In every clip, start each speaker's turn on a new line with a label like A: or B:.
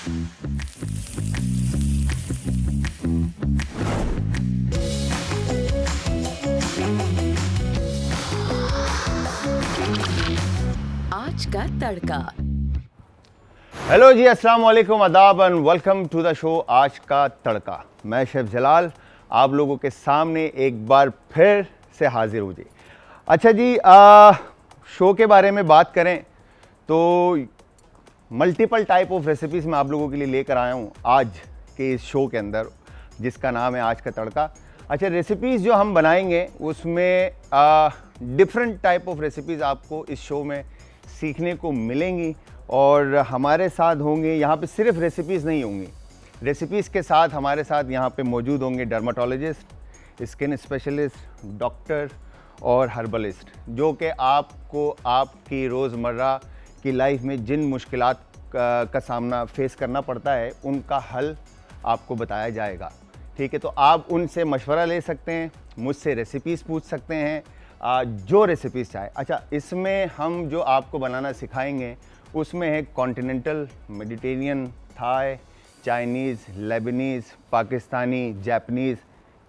A: आज का तड़का।
B: हेलो जी, अस्सलाम वालेकुम, आदाब and welcome to the show आज का तड़का। मैं शेफ जलाल आप लोगों के सामने एक बार फिर से हाजिर हूँ जी। अच्छा जी, शो के बारे में बात करें तो मल्टीपल टाइप ऑफ रेसिपीज़ मैं आप लोगों के लिए लेकर आया हूँ आज के इस शो के अंदर, जिसका नाम है आज का तड़का। अच्छा, रेसिपीज़ जो हम बनाएंगे उसमें डिफरेंट टाइप ऑफ रेसिपीज़ आपको इस शो में सीखने को मिलेंगी और हमारे साथ होंगे। यहाँ पे सिर्फ रेसिपीज़ नहीं होंगी, रेसिपीज़ के साथ हमारे साथ यहाँ पे मौजूद होंगे डर्माटोलॉजिस्ट, स्किन स्पेशलिस्ट, डॉक्टर और हर्बलिस्ट, जो कि आपको आपकी रोज़मर्रा की लाइफ में जिन मुश्किलात का सामना फेस करना पड़ता है उनका हल आपको बताया जाएगा। ठीक है, तो आप उनसे मशवरा ले सकते हैं, मुझसे रेसिपीज़ पूछ सकते हैं, जो रेसिपीज़ चाहे। अच्छा, इसमें हम जो आपको बनाना सिखाएंगे उसमें है continental, Mediterranean, Thai, Chinese, Lebanese, Pakistani, Japanese,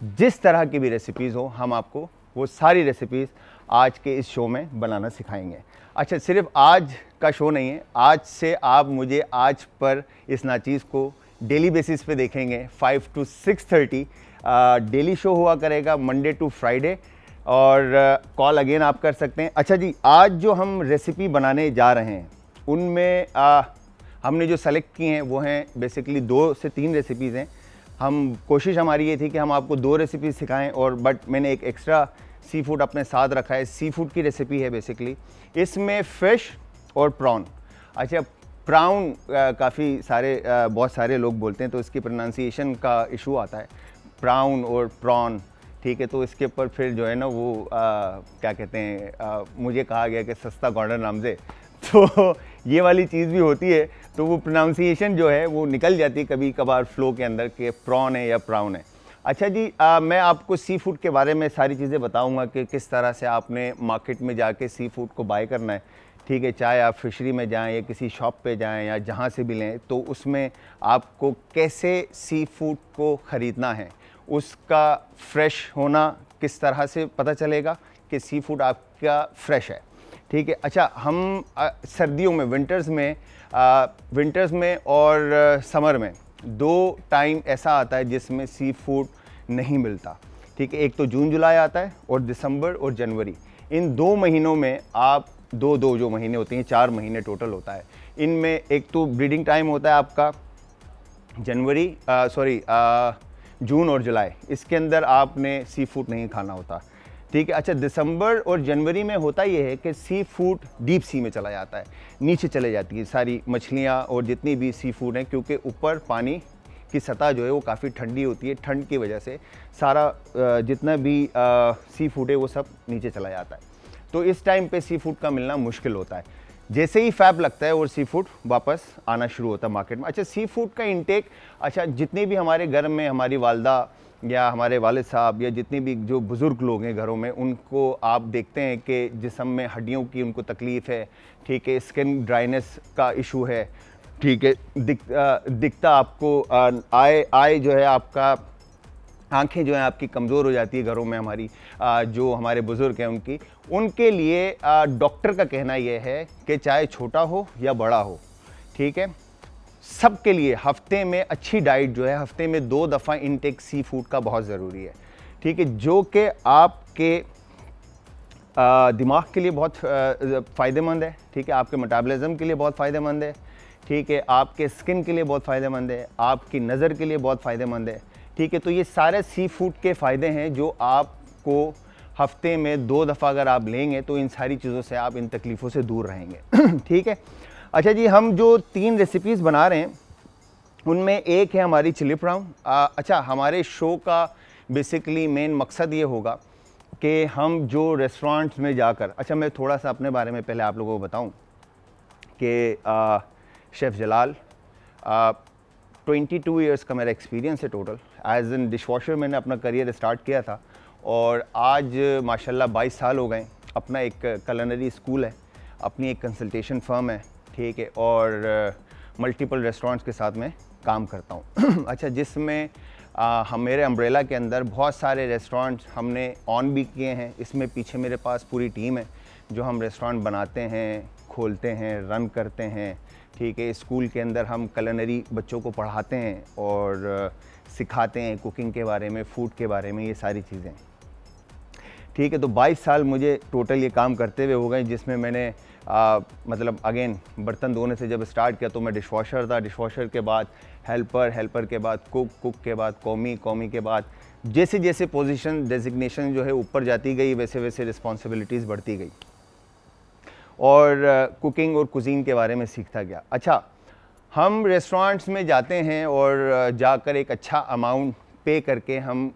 B: जिस तरह की भी रेसिपीज़ हो हम आपको वो सारी रेसिपीज़ आज के इस शो में बनाना सिखाएंगे। अच्छा, सिर्फ आज का शो नहीं है, आज से आप मुझे आज पर इस नाचीज़ को डेली बेसिस पे देखेंगे। 5 to 6:30 डेली शो हुआ करेगा, मंडे टू फ्राइडे, और कॉल अगेन आप कर सकते हैं। अच्छा जी, आज जो हम रेसिपी बनाने जा रहे हैं उनमें हमने जो सेलेक्ट की हैं वो हैं बेसिकली 2 से 3 रेसिपीज़ हैं। कोशिश हमारी ये थी कि हम आपको 2 रेसिपीज़ सिखाएं, और बट मैंने एक एक्स्ट्रा सी फूड अपने साथ रखा है। सी फूड की रेसिपी है बेसिकली, इसमें फ़िश और प्रॉन। अच्छा, प्राउन काफ़ी सारे बहुत सारे लोग बोलते हैं तो इसकी प्रोनाउंसिएशन का इशू आता है, प्राउन और प्रॉन। ठीक है, तो इसके ऊपर फिर जो है ना वो क्या कहते हैं, मुझे कहा गया कि सस्ता गॉर्डन नामजे, तो ये वाली चीज़ भी होती है, तो वो प्रोनाउंसिएशन जो है वो निकल जाती है कभी कभार फ्लो के अंदर कि प्रॉन है या प्राउन है। अच्छा जी, मैं आपको सी फूड के बारे में सारी चीज़ें बताऊंगा कि किस तरह से आपने मार्केट में जाके सी फूड को बाय करना है। ठीक है, चाहे आप फिशरी में जाएं या किसी शॉप पे जाएं या जहाँ से भी लें, तो उसमें आपको कैसे सी फूड को ख़रीदना है, उसका फ्रेश होना किस तरह से पता चलेगा कि सी फूड आपका फ्रेश है। ठीक है, अच्छा, हम सर्दियों में, विंटर्स में और समर में 2 टाइम ऐसा आता है जिसमें सी फूड नहीं मिलता। ठीक है, एक तो जून जुलाई आता है और दिसंबर और जनवरी। इन 2 महीनों में आप दो जो महीने होते हैं, 4 महीने टोटल होता है। इनमें एक तो ब्रीडिंग टाइम होता है आपका जून और जुलाई, इसके अंदर आपने सी फूड नहीं खाना होता। ठीक है, अच्छा, दिसंबर और जनवरी में होता ये है कि सी फूड डीप सी में चला जाता है, नीचे चले जाती है सारी मछलियाँ और जितनी भी सी फूड हैं, क्योंकि ऊपर पानी की सतह जो है वो काफ़ी ठंडी होती है। ठंड की वजह से सारा जितना भी सी फूड है वो सब नीचे चला जाता है, तो इस टाइम पे सी फूड का मिलना मुश्किल होता है। जैसे ही फैब लगता है और सी फूड वापस आना शुरू होता है मार्केट में। अच्छा, सी फूड का इंटेक, अच्छा, जितने भी हमारे घर में हमारी वालदा या हमारे वालिद साहब या जितने भी जो बुज़ुर्ग लोग हैं घरों में, उनको आप देखते हैं कि जिस्म में हड्डियों की उनको तकलीफ़ है। ठीक है, स्किन ड्राइनेस का इशू है। ठीक है, दिखता आपको आए जो है आपका, आंखें जो हैं आपकी कमज़ोर हो जाती है घरों में हमारी, जो हमारे बुज़ुर्ग हैं उनके लिए डॉक्टर का कहना यह है कि चाहे छोटा हो या बड़ा हो, ठीक है, सबके लिए हफ्ते में अच्छी डाइट जो है, हफ्ते में 2 दफ़ा इनटेक सी फूड का बहुत ज़रूरी है। ठीक है, जो कि आपके दिमाग के लिए बहुत फ़ायदेमंद है। ठीक है, आपके मेटाबॉलिज्म के लिए बहुत फ़ायदेमंद है। ठीक है, आपके स्किन के लिए बहुत फ़ायदेमंद है, आपकी नज़र के लिए बहुत फ़ायदेमंद है। ठीक है, तो ये सारे सी फूड के फ़ायदे हैं जो आपको हफ्ते में 2 दफ़ा अगर आप लेंगे तो इन सारी चीज़ों से आप, इन तकलीफ़ों से दूर रहेंगे। ठीक है, अच्छा जी, हम जो 3 रेसिपीज़ बना रहे हैं उनमें एक है हमारी चिली प्राउन। अच्छा, हमारे शो का बेसिकली मेन मकसद ये होगा कि हम जो रेस्टोरेंट्स में जाकर, अच्छा, मैं थोड़ा सा अपने बारे में पहले आप लोगों को बताऊं कि शेफ़ जलाल 22 इयर्स का मेरा एक्सपीरियंस है टोटल। एज एन डिशवॉशर मैंने अपना करियर स्टार्ट किया था और आज माशाल्लाह 22 साल हो गए। अपना एक कलनरी स्कूल है, अपनी एक कंसल्टेशन फर्म है। ठीक है, और मल्टीपल रेस्टोरेंट्स के साथ में काम करता हूँ। अच्छा, जिसमें हम मेरे अम्ब्रेला के अंदर बहुत सारे रेस्टोरेंट्स हमने ऑन भी किए हैं। इसमें पीछे मेरे पास पूरी टीम है जो हम रेस्टोरेंट बनाते हैं, खोलते हैं, रन करते हैं। ठीक है, स्कूल के अंदर हम कुलिनरी बच्चों को पढ़ाते हैं और सिखाते हैं कुकिंग के बारे में, फूड के बारे में, ये सारी चीज़ें। ठीक है, तो 22 साल मुझे टोटल ये काम करते हुए हो गए, जिसमें मैंने मतलब अगेन बर्तन धोने से जब स्टार्ट किया तो मैं डिशवॉशर था, डिशवॉशर के बाद हेल्पर, हेल्पर के बाद कुक, कुक के बाद कॉमी, कॉमी के बाद जैसे जैसे पोजीशन डेजिग्नेशन जो है ऊपर जाती गई, वैसे वैसे रिस्पॉन्सिबिलिटीज़ बढ़ती गई और कुकिंग और कुजीन के बारे में सीखता गया। अच्छा, हम रेस्टोरेंट्स में जाते हैं और जाकर एक अच्छा अमाउंट पे करके हम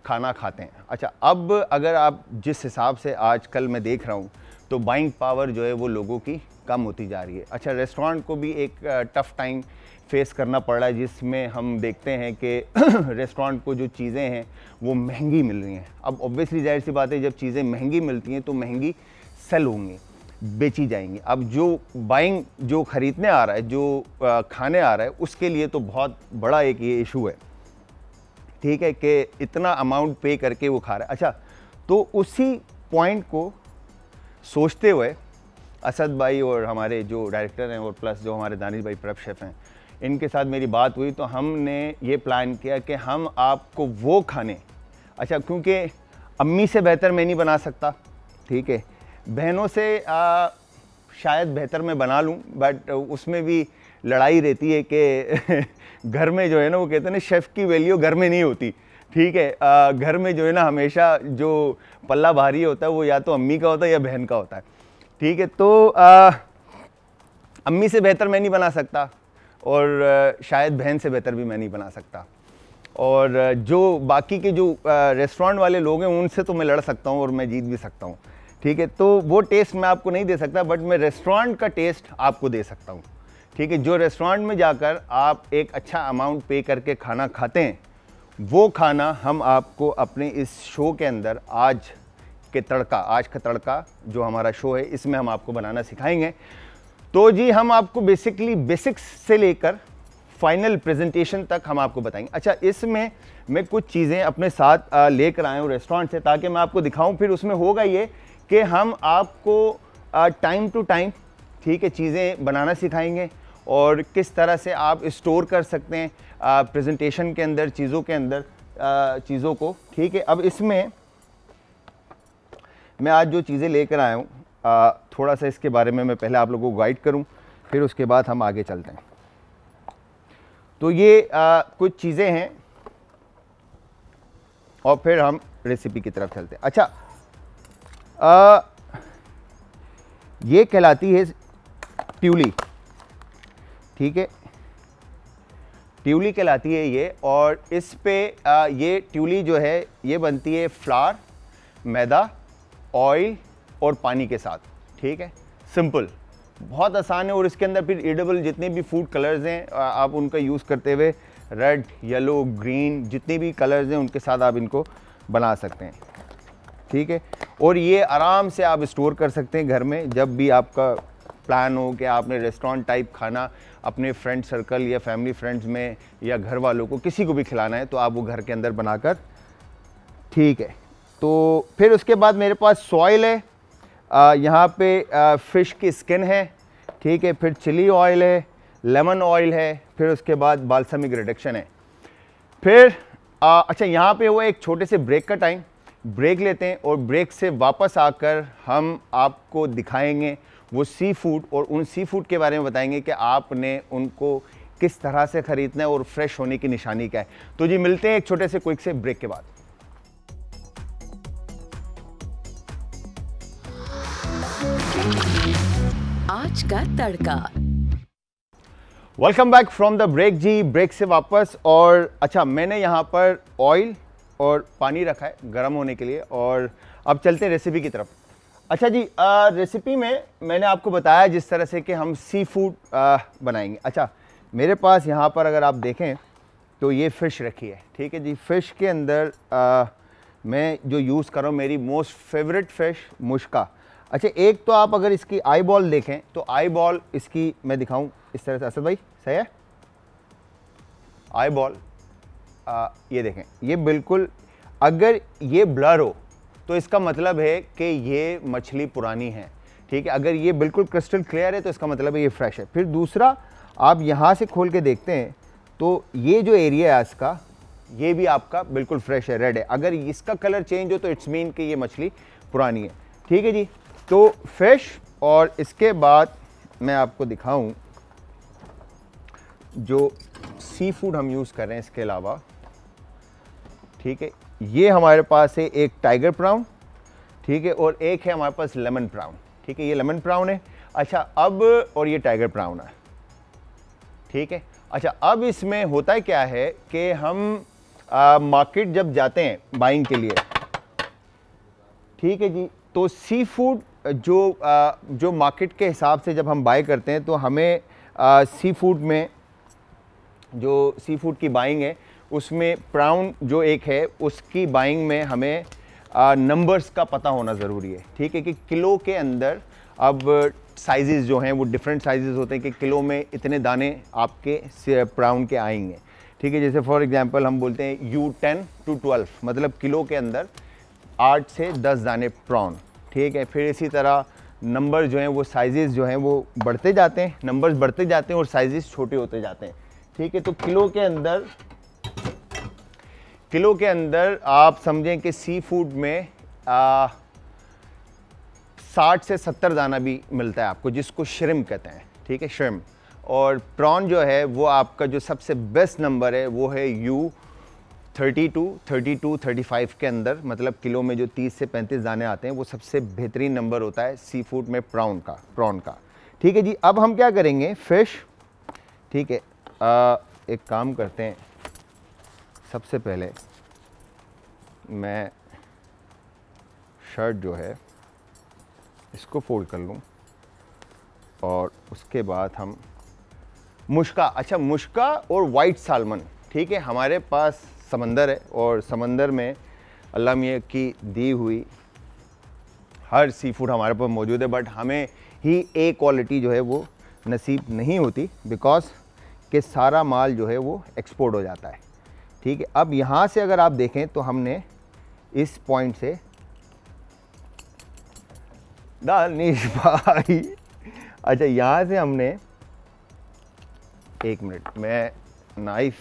B: खाना खाते हैं। अच्छा, अब अगर आप जिस हिसाब से आजकल मैं देख रहा हूँ तो बाइंग पावर जो है वो लोगों की कम होती जा रही है। अच्छा, रेस्टोरेंट को भी एक टफ़ टाइम फेस करना पड़ रहा है, जिसमें हम देखते हैं कि रेस्टोरेंट को जो चीज़ें हैं वो महंगी मिल रही हैं। अब ऑब्वियसली जाहिर सी बात है, जब चीज़ें महंगी मिलती हैं तो महंगी सेल होंगी, बेची जाएंगी। अब जो बाइंग, जो ख़रीदने आ रहा है, जो खाने आ रहा है, उसके लिए तो बहुत बड़ा एक ये इशू है। ठीक है, कि इतना अमाउंट पे करके वो खा रहा है। अच्छा, तो उसी पॉइंट को सोचते हुए असद भाई और हमारे जो डायरेक्टर हैं और प्लस जो हमारे दानिश भाई प्रेप शेफ़ हैं, इनके साथ मेरी बात हुई तो हमने ये प्लान किया कि हम आपको वो खाने, अच्छा, क्योंकि अम्मी से बेहतर मैं नहीं बना सकता, ठीक है, बहनों से शायद बेहतर मैं बना लूँ, बट उसमें भी लड़ाई रहती है कि घर में जो है ना, वो कहते हैं ना, शेफ़ की वैल्यू घर में नहीं होती। ठीक है, घर में जो है ना हमेशा जो पल्ला भारी होता है वो या तो अम्मी का होता है या बहन का होता है। ठीक है, तो अम्मी से बेहतर मैं नहीं बना सकता और शायद बहन से बेहतर भी मैं नहीं बना सकता, और जो बाकी के जो रेस्टोरेंट वाले लोग हैं उनसे तो मैं लड़ सकता हूँ और मैं जीत भी सकता हूँ। ठीक है, तो वो टेस्ट मैं आपको नहीं दे सकता, बट मैं रेस्टोरेंट का टेस्ट आपको दे सकता हूँ। ठीक है, जो रेस्टोरेंट में जाकर आप एक अच्छा अमाउंट पे करके खाना खाते हैं, वो खाना हम आपको अपने इस शो के अंदर आज का तड़का जो हमारा शो है, इसमें हम आपको बनाना सिखाएंगे। तो जी, हम आपको बेसिकली बेसिक्स से लेकर फाइनल प्रेजेंटेशन तक हम आपको बताएंगे। अच्छा, इसमें मैं कुछ चीज़ें अपने साथ लेकर आया हूँ रेस्टोरेंट से, ताकि मैं आपको दिखाऊं। फिर उसमें होगा ये कि हम आपको टाइम टू टाइम, ठीक है, चीज़ें बनाना सिखाएंगे और किस तरह से आप स्टोर कर सकते हैं प्रेजेंटेशन के अंदर, चीज़ों के अंदर चीज़ों को। ठीक है, अब इसमें मैं आज जो चीज़ें लेकर आया हूँ, थोड़ा सा इसके बारे में मैं पहले आप लोगों को गाइड करूँ, फिर उसके बाद हम आगे चलते हैं। तो ये कुछ चीज़ें हैं और फिर हम रेसिपी की तरफ चलते हैं। अच्छा, ये कहलाती है ट्यूली। ठीक है, ट्यूली कहलाती है ये, और इस पे ये ट्यूली जो है ये बनती है फ्लावर, मैदा, ऑयल और पानी के साथ। ठीक है, सिंपल, बहुत आसान है। और इसके अंदर फिर एडिबल जितने भी फूड कलर्स हैं आप उनका यूज़ करते हुए रेड, येलो, ग्रीन, जितने भी कलर्स हैं उनके साथ आप इनको बना सकते हैं। ठीक है, और ये आराम से आप स्टोर कर सकते हैं घर में, जब भी आपका प्लान हो कि आपने रेस्टोरेंट टाइप खाना अपने फ्रेंड सर्कल या फैमिली फ्रेंड्स में या घर वालों को किसी को भी खिलाना है, तो आप वो घर के अंदर बनाकर। ठीक है, तो फिर उसके बाद मेरे पास सॉइल है, यहाँ पे फ़िश की स्किन है। ठीक है, फिर चिली ऑयल है, लेमन ऑयल है, फिर उसके बाद बाल्समिक रिडक्शन है। फिर अच्छा, यहाँ पे वो एक छोटे से ब्रेक का टाइम, ब्रेक लेते हैं और ब्रेक से वापस आकर हम आपको दिखाएंगे वो सी फूड, और उन सी फूड के बारे में बताएंगे कि आपने उनको किस तरह से ख़रीदना है और फ्रेश होने की निशानी क्या है। तो जी, मिलते हैं एक छोटे से क्विक से ब्रेक के बाद।
A: आज का तड़का।
B: Welcome back from the break जी, ब्रेक से वापस। और अच्छा, मैंने यहाँ पर ऑयल और पानी रखा है गर्म होने के लिए, और अब चलते हैं रेसिपी की तरफ। अच्छा जी, रेसिपी में मैंने आपको बताया जिस तरह से कि हम सी फूड बनाएंगे। अच्छा, मेरे पास यहाँ पर अगर आप देखें तो ये फ़िश रखी है। ठीक है जी, फ़िश के अंदर मैं जो यूज़ कर रहा हूँ, मेरी मोस्ट फेवरेट फ़िश मुश्का। अच्छा, एक तो आप अगर इसकी आई बॉल देखें तो आई बॉल इसकी मैं दिखाऊं इस तरह से, असद भाई सही है, आई बॉल ये देखें, ये बिल्कुल, अगर ये ब्लर हो तो इसका मतलब है कि ये मछली पुरानी है, ठीक है। अगर ये बिल्कुल क्रिस्टल क्लियर है तो इसका मतलब है ये फ्रेश है। फिर दूसरा, आप यहाँ से खोल के देखते हैं तो ये जो एरिया है इसका, ये भी आपका बिल्कुल फ्रेश है, रेड है। अगर इसका कलर चेंज हो तो इट्स मीन कि ये मछली पुरानी है, ठीक है जी। तो फिश, और इसके बाद मैं आपको दिखाऊं जो सी फूड हम यूज़ कर रहे हैं इसके अलावा, ठीक है। ये हमारे पास है एक टाइगर प्राउन, ठीक है, और एक है हमारे पास लेमन प्राउन, ठीक है। ये लेमन प्राउन है, अच्छा अब, और ये टाइगर प्राउन है, ठीक है। अच्छा, अब इसमें होता है क्या है कि हम मार्केट जब जाते हैं बाइंग के लिए, ठीक है जी, तो सी फूड जो मार्केट के हिसाब से जब हम बाय करते हैं तो हमें सी फूड में जो सी फूड की बाइंग है उसमें प्राउन जो एक है उसकी बाइंग में हमें नंबर्स का पता होना ज़रूरी है, ठीक है, कि किलो के अंदर अब साइजेस जो हैं वो डिफरेंट साइजेस होते हैं कि किलो में इतने दाने आपके प्राउन के आएंगे, ठीक है। जैसे फॉर एग्जांपल हम बोलते हैं U10 to 12, मतलब किलो के अंदर 8 से 10 दाने प्रॉन, ठीक है। फिर इसी तरह नंबर जो हैं वो साइजेस जो हैं वो बढ़ते जाते हैं, नंबर्स बढ़ते जाते हैं और साइजेस छोटे होते जाते हैं, ठीक है। तो किलो के अंदर आप समझें कि सी फूड में 60 से 70 दाना भी मिलता है आपको, जिसको श्रिम्प कहते हैं, ठीक है, श्रिम्प। और प्रॉन जो है वो आपका जो सबसे बेस्ट नंबर है वो है U32, 32, 35 के अंदर, मतलब किलो में जो 30 से 35 दाने आते हैं वो सबसे बेहतरीन नंबर होता है सी फूड में प्रॉन का, ठीक है जी। अब हम क्या करेंगे, फिश, ठीक है, एक काम करते हैं, सबसे पहले मैं शर्ट जो है इसको फोल्ड कर लूँ और उसके बाद हम मुश्का, अच्छा मुश्का और वाइट सालमन, ठीक है, हमारे पास समंदर है और समंदर में अल्लाह मियाँ की दी हुई हर सी फूड हमारे पास मौजूद है, बट हमें ही ए क्वालिटी जो है वो नसीब नहीं होती, बिकॉज कि सारा माल जो है वो एक्सपोर्ट हो जाता है, ठीक है। अब यहाँ से अगर आप देखें तो हमने इस पॉइंट से दानिश भाई, अच्छा यहाँ से हमने, एक मिनट मैं नाइफ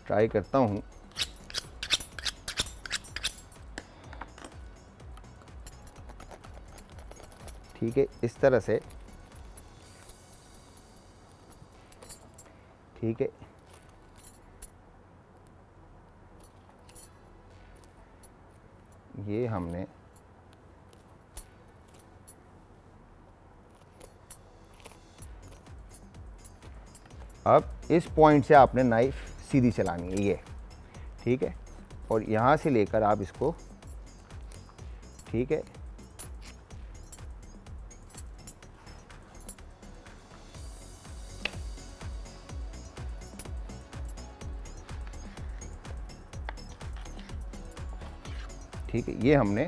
B: ट्राई करता हूँ, ठीक है, इस तरह से, ठीक है। ये हमने अब इस पॉइंट से आपने नाइफ सीधी चलानी है, ये ठीक है, और यहाँ से लेकर आप इसको, ठीक है, ठीक है, ये हमने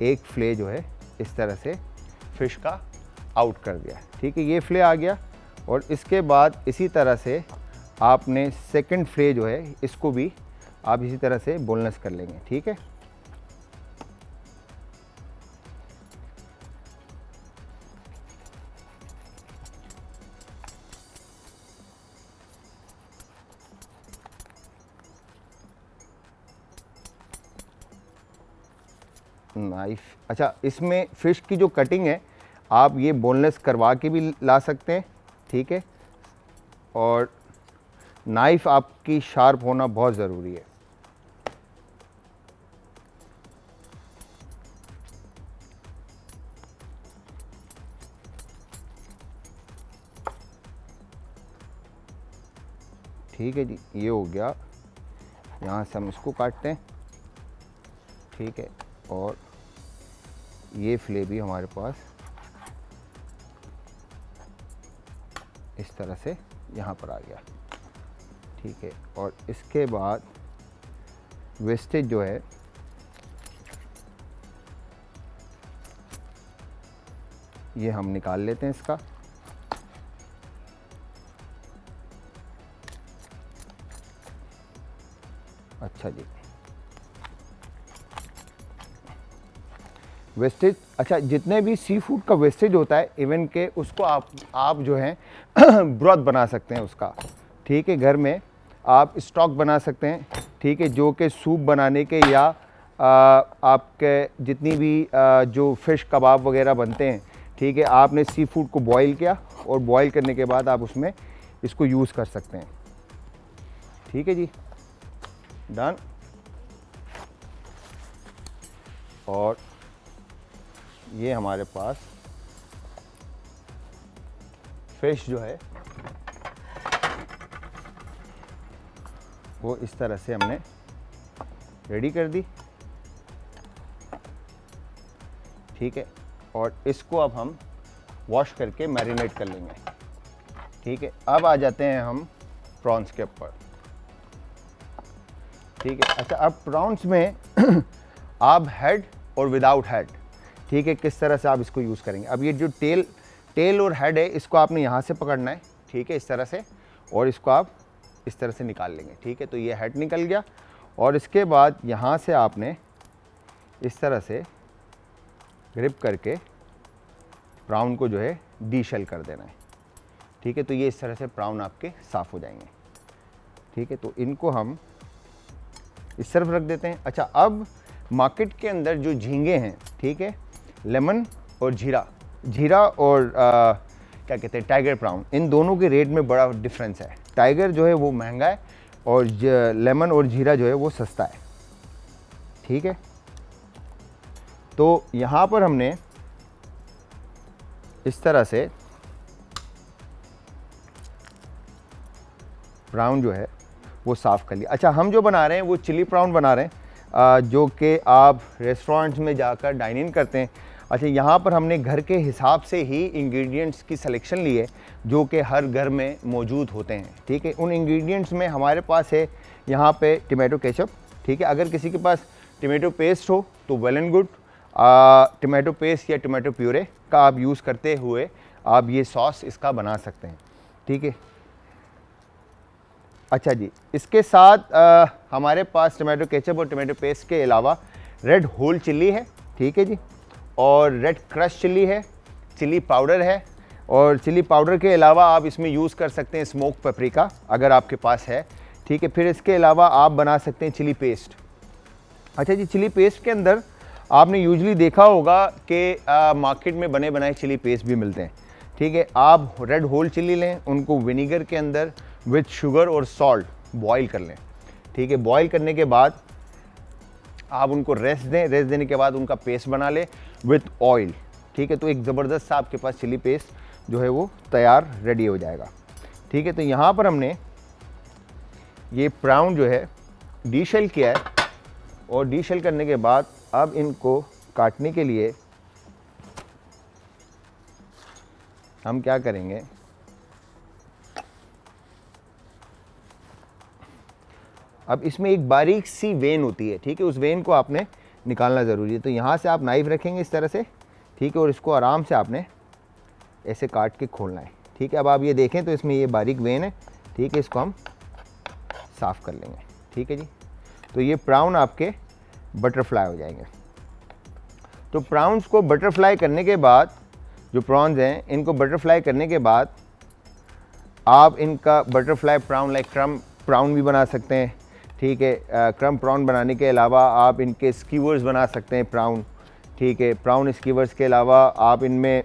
B: एक फ्ले जो है इस तरह से फिश का आउट कर दिया, ठीक है, ये फ्ले आ गया। और इसके बाद इसी तरह से आपने सेकंड फ्ले जो है इसको भी आप इसी तरह से बोनलेस कर लेंगे, ठीक है। नाइफ, अच्छा इसमें फ़िश की जो कटिंग है आप ये बोनलेस करवा के भी ला सकते हैं, ठीक है, और नाइफ आपकी शार्प होना बहुत ज़रूरी है। ठीक है जी, ये हो गया, यहाँ से हम इसको काटते हैं, ठीक है, और ये फ्ले भी हमारे पास इस तरह से यहाँ पर आ गया, ठीक है। और इसके बाद वेस्टेज जो है ये हम निकाल लेते हैं इसका। अच्छा जी, वेस्टेज, अच्छा जितने भी सी फूड का वेस्टेज होता है इवन के उसको आप जो है ब्रॉथ बना सकते हैं उसका, ठीक है। घर में आप स्टॉक बना सकते हैं, ठीक है, जो कि सूप बनाने के या आपके जितनी भी जो फ़िश कबाब वगैरह बनते हैं, ठीक है, आपने सी फूड को बॉईल किया और बॉईल करने के बाद आप उसमें इसको यूज़ कर सकते हैं, ठीक है जी, डन। और ये हमारे पास फिश जो है वो इस तरह से हमने रेडी कर दी, ठीक है। और इसको अब हम वॉश करके मैरिनेट कर लेंगे, ठीक है। अब आ जाते हैं हम प्रॉन्स के ऊपर, ठीक है। अच्छा, अब प्रॉन्स में आप हेड और विदाउट हेड, ठीक है, किस तरह से आप इसको यूज़ करेंगे। अब ये जो टेल और हेड है इसको आपने यहाँ से पकड़ना है, ठीक है, इस तरह से, और इसको आप इस तरह से निकाल लेंगे, ठीक है। तो ये हेड निकल गया और इसके बाद यहाँ से आपने इस तरह से ग्रिप करके प्राउन को जो है डीशेल कर देना है, ठीक है। तो ये इस तरह से प्राउन आपके साफ़ हो जाएंगे, ठीक है। तो इनको हम इस तरफ रख देते हैं। अच्छा, अब मार्केट के अंदर जो झींगे हैं, ठीक है, लेमन और जीरा और क्या कहते हैं टाइगर प्राउन, इन दोनों के रेट में बड़ा डिफरेंस है। टाइगर जो है वो महंगा है और लेमन और जीरा जो है वो सस्ता है, ठीक है। तो यहाँ पर हमने इस तरह से प्राउन जो है वो साफ़ कर लिया। अच्छा, हम जो बना रहे हैं वो चिली प्राउन बना रहे हैं, जो कि आप रेस्टोरेंट्स में जाकर डाइन इन करते हैं। अच्छा, यहाँ पर हमने घर के हिसाब से ही इंग्रेडिएंट्स की सिलेक्शन ली है जो कि हर घर में मौजूद होते हैं, ठीक है। उन इंग्रेडिएंट्स में हमारे पास है यहाँ पे टमाटो केचप, ठीक है। अगर किसी के पास टमाटो पेस्ट हो तो well and good, tomato paste या टमाटो प्यूरे का आप यूज़ करते हुए आप ये सॉस इसका बना सकते हैं, ठीक है। अच्छा जी, इसके साथ हमारे पास टमाटो केचप और टमाटो पेस्ट के अलावा रेड होल चिल्ली है, ठीक है जी, और रेड क्रश चिल्ली है, चिल्ली पाउडर है, और चिल्ली पाउडर के अलावा आप इसमें यूज़ कर सकते हैं स्मोक पेपरिका अगर आपके पास है, ठीक है। फिर इसके अलावा आप बना सकते हैं चिली पेस्ट। अच्छा जी, चिली पेस्ट के अंदर आपने यूजली देखा होगा कि मार्केट में बने बनाए चिली पेस्ट भी मिलते हैं, ठीक है। आप रेड होल चिल्ली लें, उनको विनीगर के अंदर विथ शुगर और सॉल्ट बॉईल कर लें, ठीक है। बॉईल करने के बाद आप उनको रेस्ट दें, रेस्ट देने के बाद उनका पेस्ट बना लें विथ ऑयल, ठीक है। तो एक ज़बरदस्त सा आपके पास चिली पेस्ट जो है वो तैयार रेडी हो जाएगा, ठीक है। तो यहाँ पर हमने ये प्राउन जो है डीशेल किया है, और डीशेल करने के बाद अब इनको काटने के लिए हम क्या करेंगे, अब इसमें एक बारीक सी वेन होती है, ठीक है, उस वेन को आपने निकालना ज़रूरी है। तो यहाँ से आप नाइफ रखेंगे इस तरह से, ठीक है, और इसको आराम से आपने ऐसे काट के खोलना है, ठीक है। अब आप ये देखें तो इसमें ये बारीक वेन है, ठीक है, इसको हम साफ़ कर लेंगे, ठीक है जी। तो ये प्राउन आपके बटरफ्लाई हो जाएंगे। तो प्राउन्स को बटरफ्लाई करने के बाद, जो प्रॉन्स हैं इनको बटरफ्लाई करने के बाद आप इनका बटरफ्लाई प्राउन लाइक क्रम प्राउन भी बना सकते हैं, ठीक है। क्रम प्राउन बनाने के अलावा आप इनके स्कीवर्स बना सकते हैं प्राउन, ठीक है। प्राउन स्कीवर्स के अलावा आप इनमें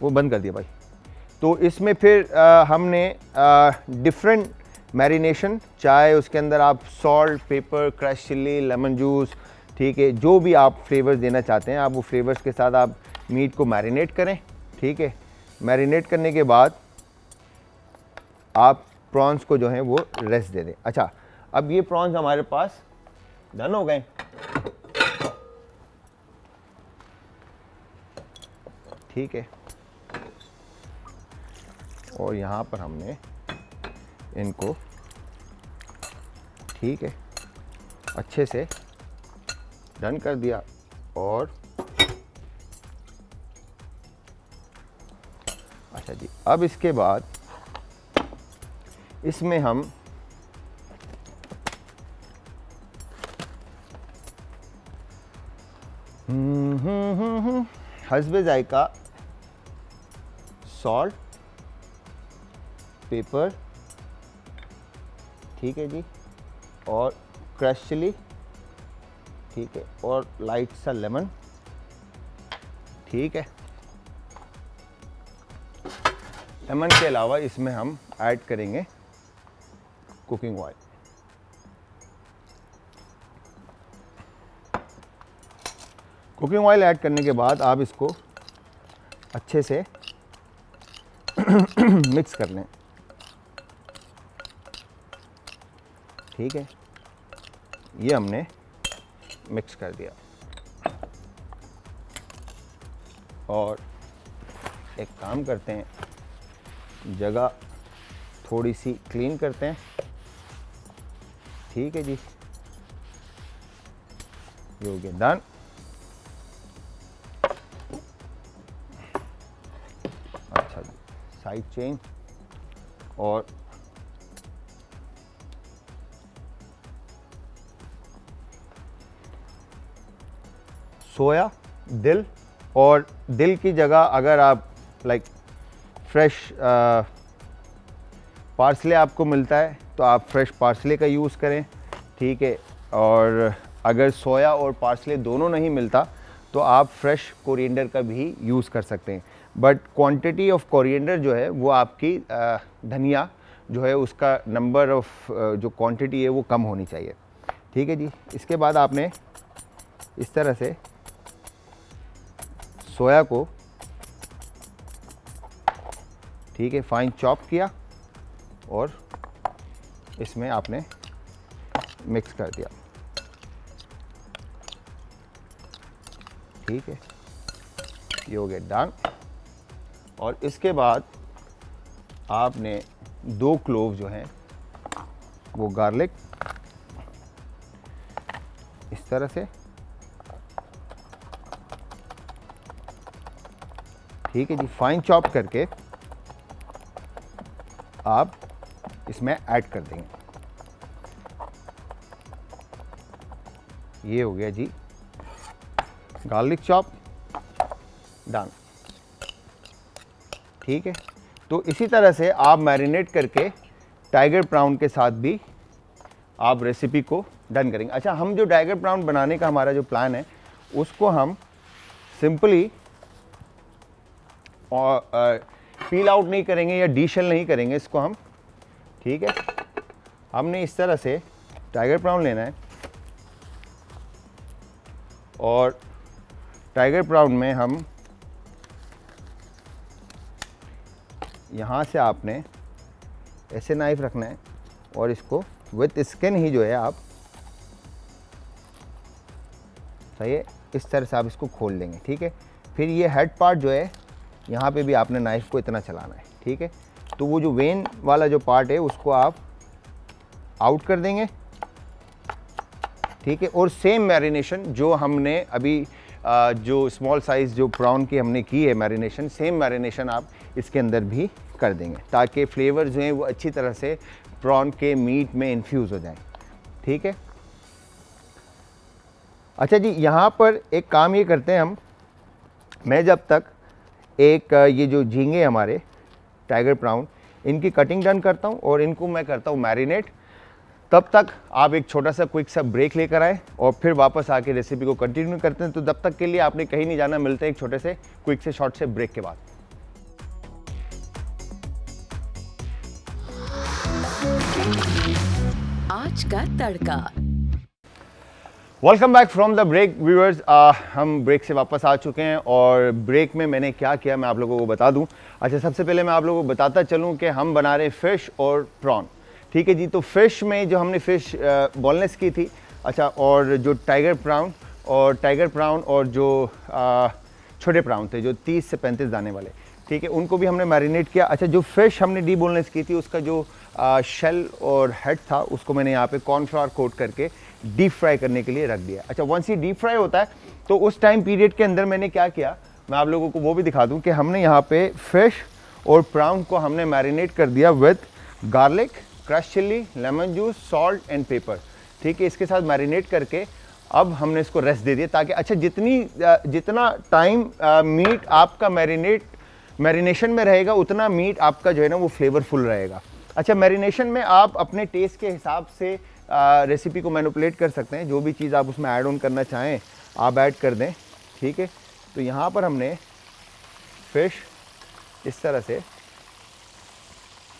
B: वो बंद कर दिया भाई। तो इसमें फिर हमने डिफरेंट मैरिनेशन, चाहे उसके अंदर आप salt, paper, crush chilli, lemon juice, ठीक है, जो भी आप फ्लेवर्स देना चाहते हैं आप वो फ्लेवर्स के साथ आप मीट को मैरिनेट करें, ठीक है। मैरिनेट करने के बाद आप प्रॉन्स को जो है वो रेस्ट दे दें। अच्छा, अब ये प्रॉन्स हमारे पास डन हो गए, ठीक है। और यहाँ पर हमने इनको, ठीक है, अच्छे से डन कर दिया। और अच्छा जी, अब इसके बाद इसमें हम हस्बे जायका सॉल्ट, पेपर, ठीक है जी, और क्रश चिली, ठीक है, और लाइट सा लेमन, ठीक है। लेमन के अलावा इसमें हम ऐड करेंगे cooking oil. Cooking oil add करने के बाद आप इसको अच्छे से मिक्स कर लें, ठीक है। ये हमने मिक्स कर दिया और एक काम करते हैं, जगह थोड़ी सी क्लीन करते हैं, ठीक है जी। ये हो गया डन। अच्छा जी, साइड चेंज और सोया दिल, और दिल की जगह अगर आप लाइक फ्रेश पार्सले आपको मिलता है तो आप फ्रेश पार्सले का यूज़ करें, ठीक है। और अगर सोया और पार्सले दोनों नहीं मिलता तो आप फ्रेश कोरिएंडर का भी यूज़ कर सकते हैं। बट क्वांटिटी ऑफ कोरिएंडर जो है वो आपकी धनिया जो है उसका नंबर ऑफ जो क्वांटिटी है वो कम होनी चाहिए, ठीक है जी। इसके बाद आपने इस तरह से सोया को, ठीक है, फाइन चॉप किया और इसमें आपने मिक्स कर दिया, ठीक है। ये हो गया डन। और इसके बाद आपने 2 क्लोव जो हैं वो गार्लिक इस तरह से, ठीक है जी, फाइन चॉप करके आप इसमें ऐड कर देंगे। ये हो गया जी गार्लिक चॉप, डन, ठीक है। तो इसी तरह से आप मैरिनेट करके टाइगर प्राउन के साथ भी आप रेसिपी को डन करेंगे। अच्छा, हम जो टाइगर प्राउन बनाने का हमारा जो प्लान है उसको हम सिंपली और पील आउट नहीं करेंगे या डीशेल नहीं करेंगे इसको हम, ठीक है। हमने इस तरह से टाइगर प्राउन लेना है और टाइगर प्राउन में हम यहाँ से आपने ऐसे नाइफ रखना है और इसको विथ स्किन ही जो है आप, सही है, इस तरह से आप इसको खोल लेंगे, ठीक है। फिर ये हेड पार्ट जो है यहाँ पे भी आपने नाइफ को इतना चलाना है, ठीक है। तो वो जो वेन वाला जो पार्ट है उसको आप आउट कर देंगे, ठीक है। और सेम मैरिनेशन जो हमने अभी जो स्मॉल साइज़ जो प्रॉन की हमने की है मैरिनेशन, सेम मैरिनेशन आप इसके अंदर भी कर देंगे ताकि फ्लेवर जो हैं वो अच्छी तरह से प्रॉन के मीट में इन्फ्यूज़ हो जाएं, ठीक है। अच्छा जी, यहाँ पर एक काम ये करते हैं हम, मैं जब तक एक ये जो झींगे हमारे टाइगर प्राउन इनकी कटिंग डन करता हूँ और इनको मैं करता हूँ मैरिनेट, तब तक आप एक छोटा सा क्विक सा ब्रेक लेकर आए और फिर वापस आके रेसिपी को कंटिन्यू करते हैं। तो तब तक के लिए आपने कहीं नहीं जाना, मिलते हैं एक छोटे से क्विक से शॉर्ट से ब्रेक के बाद।
A: आज का तड़का।
B: Welcome back from the break viewers. हम ब्रेक से वापस आ चुके हैं और ब्रेक में मैंने क्या किया मैं आप लोगों को बता दूं। अच्छा, सबसे पहले मैं आप लोगों को बताता चलूं कि हम बना रहे हैं फ़िश और प्रॉन, ठीक है जी। तो फ़िश में जो हमने फ़िश बोनलेस की थी, अच्छा, और जो टाइगर प्राउन और जो छोटे प्राउन थे जो 30 से 35 दाने वाले, ठीक है, उनको भी हमने मैरिनेट किया। अच्छा, जो फ़िश हमने डी बोनलेस की थी उसका जो शेल और हेड था उसको मैंने यहाँ पे कॉर्नफ्लावर कोट करके डीप फ्राई करने के लिए रख दिया। अच्छा, वंस ये डीप फ्राई होता है तो उस टाइम पीरियड के अंदर मैंने क्या किया, मैं आप लोगों को वो भी दिखा दूं कि हमने यहाँ पे फिश और प्राउन को हमने मैरिनेट कर दिया with garlic, crush chilli, lemon juice, salt and paper. ठीक है, इसके साथ मैरिनेट करके अब हमने इसको रेस्ट दे दिया ताकि अच्छा जितना टाइम मीट आपका मैरिनेशन में रहेगा उतना मीट आपका जो है ना वो फ्लेवरफुल रहेगा। अच्छा, मैरिनेशन में आप अपने टेस्ट के हिसाब से रेसिपी को मैनिपुलेट कर सकते हैं, जो भी चीज़ आप उसमें ऐड ऑन करना चाहें आप ऐड कर दें। ठीक है, तो यहाँ पर हमने फिश इस तरह से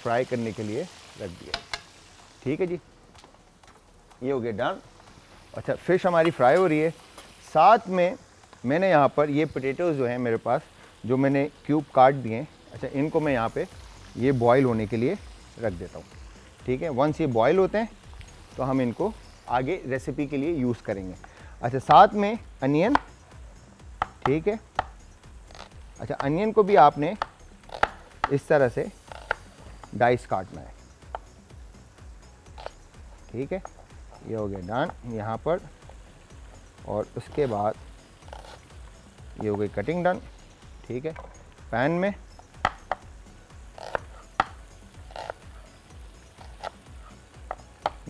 B: फ्राई करने के लिए रख दिया। ठीक है जी, ये हो गया डन। अच्छा, फिश हमारी फ्राई हो रही है, साथ में मैंने यहाँ पर ये पोटैटोज़ जो हैं मेरे पास, जो मैंने क्यूब काट दिए हैं, अच्छा इनको मैं यहाँ पे ये बॉईल होने के लिए रख देता हूँ। ठीक है, वंस ये बॉईल होते हैं तो हम इनको आगे रेसिपी के लिए यूज़ करेंगे। अच्छा, साथ में अनियन। ठीक है, अच्छा अनियन को भी आपने इस तरह से डाइस काटना है। ठीक है, ये हो गया डन यहाँ पर, और उसके बाद ये हो गई कटिंग डन। ठीक है, पैन में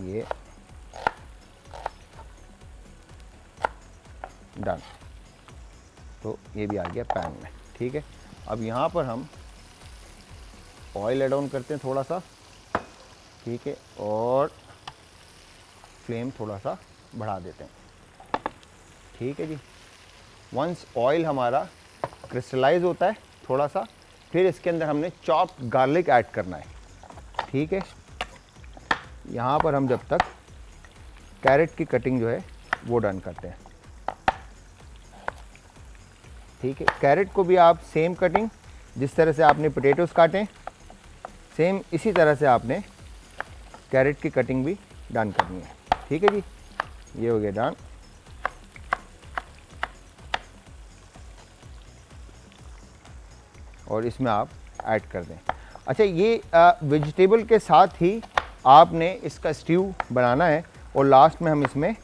B: ये डन, तो ये भी आ गया पैन में। ठीक है, अब यहाँ पर हम ऑयल ऐड ऑन करते हैं थोड़ा सा। ठीक है, और फ्लेम थोड़ा सा बढ़ा देते हैं। ठीक है जी, वंस ऑयल हमारा क्रिस्टलाइज होता है थोड़ा सा, फिर इसके अंदर हमने चॉप्ड गार्लिक ऐड करना है। ठीक है, यहाँ पर हम जब तक कैरेट की कटिंग जो है वो डन करते हैं। ठीक है, कैरेट को भी आप सेम कटिंग जिस तरह से आपने पोटैटोज़ काटें, सेम इसी तरह से आपने कैरेट की कटिंग भी डन करनी है। ठीक है जी, ये हो गया डन। और इसमें आप ऐड कर दें। अच्छा, ये वेजिटेबल के साथ ही आपने इसका स्ट्यू बनाना है, और लास्ट में हम इसमें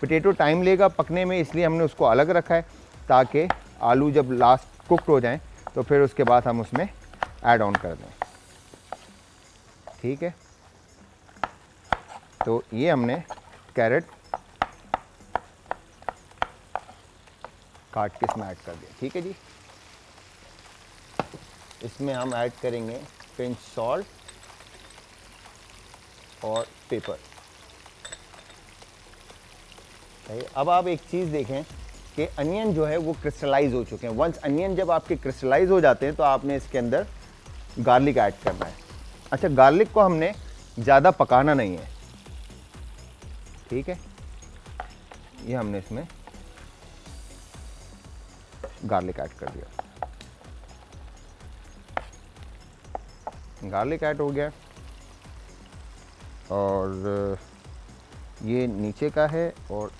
B: पोटैटो टाइम लेगा पकने में, इसलिए हमने उसको अलग रखा है ताकि आलू जब लास्ट कुक्ड हो जाएं तो फिर उसके बाद हम उसमें ऐड ऑन कर दें। ठीक है, तो ये हमने कैरेट काट के इसमें ऐड कर दिया। ठीक है जी, इसमें हम ऐड करेंगे पिंच सॉल्ट और पेपर। सही, अब आप एक चीज़ देखें कि अनियन जो है वो क्रिस्टलाइज हो चुके हैं। वंस अनियन जब आपके क्रिस्टलाइज हो जाते हैं तो आपने इसके अंदर गार्लिक ऐड करना है। अच्छा, गार्लिक को हमने ज़्यादा पकाना नहीं है। ठीक है, ये हमने इसमें गार्लिक ऐड कर दिया। गार्लिक ऐड हो गया, और ये नीचे का है और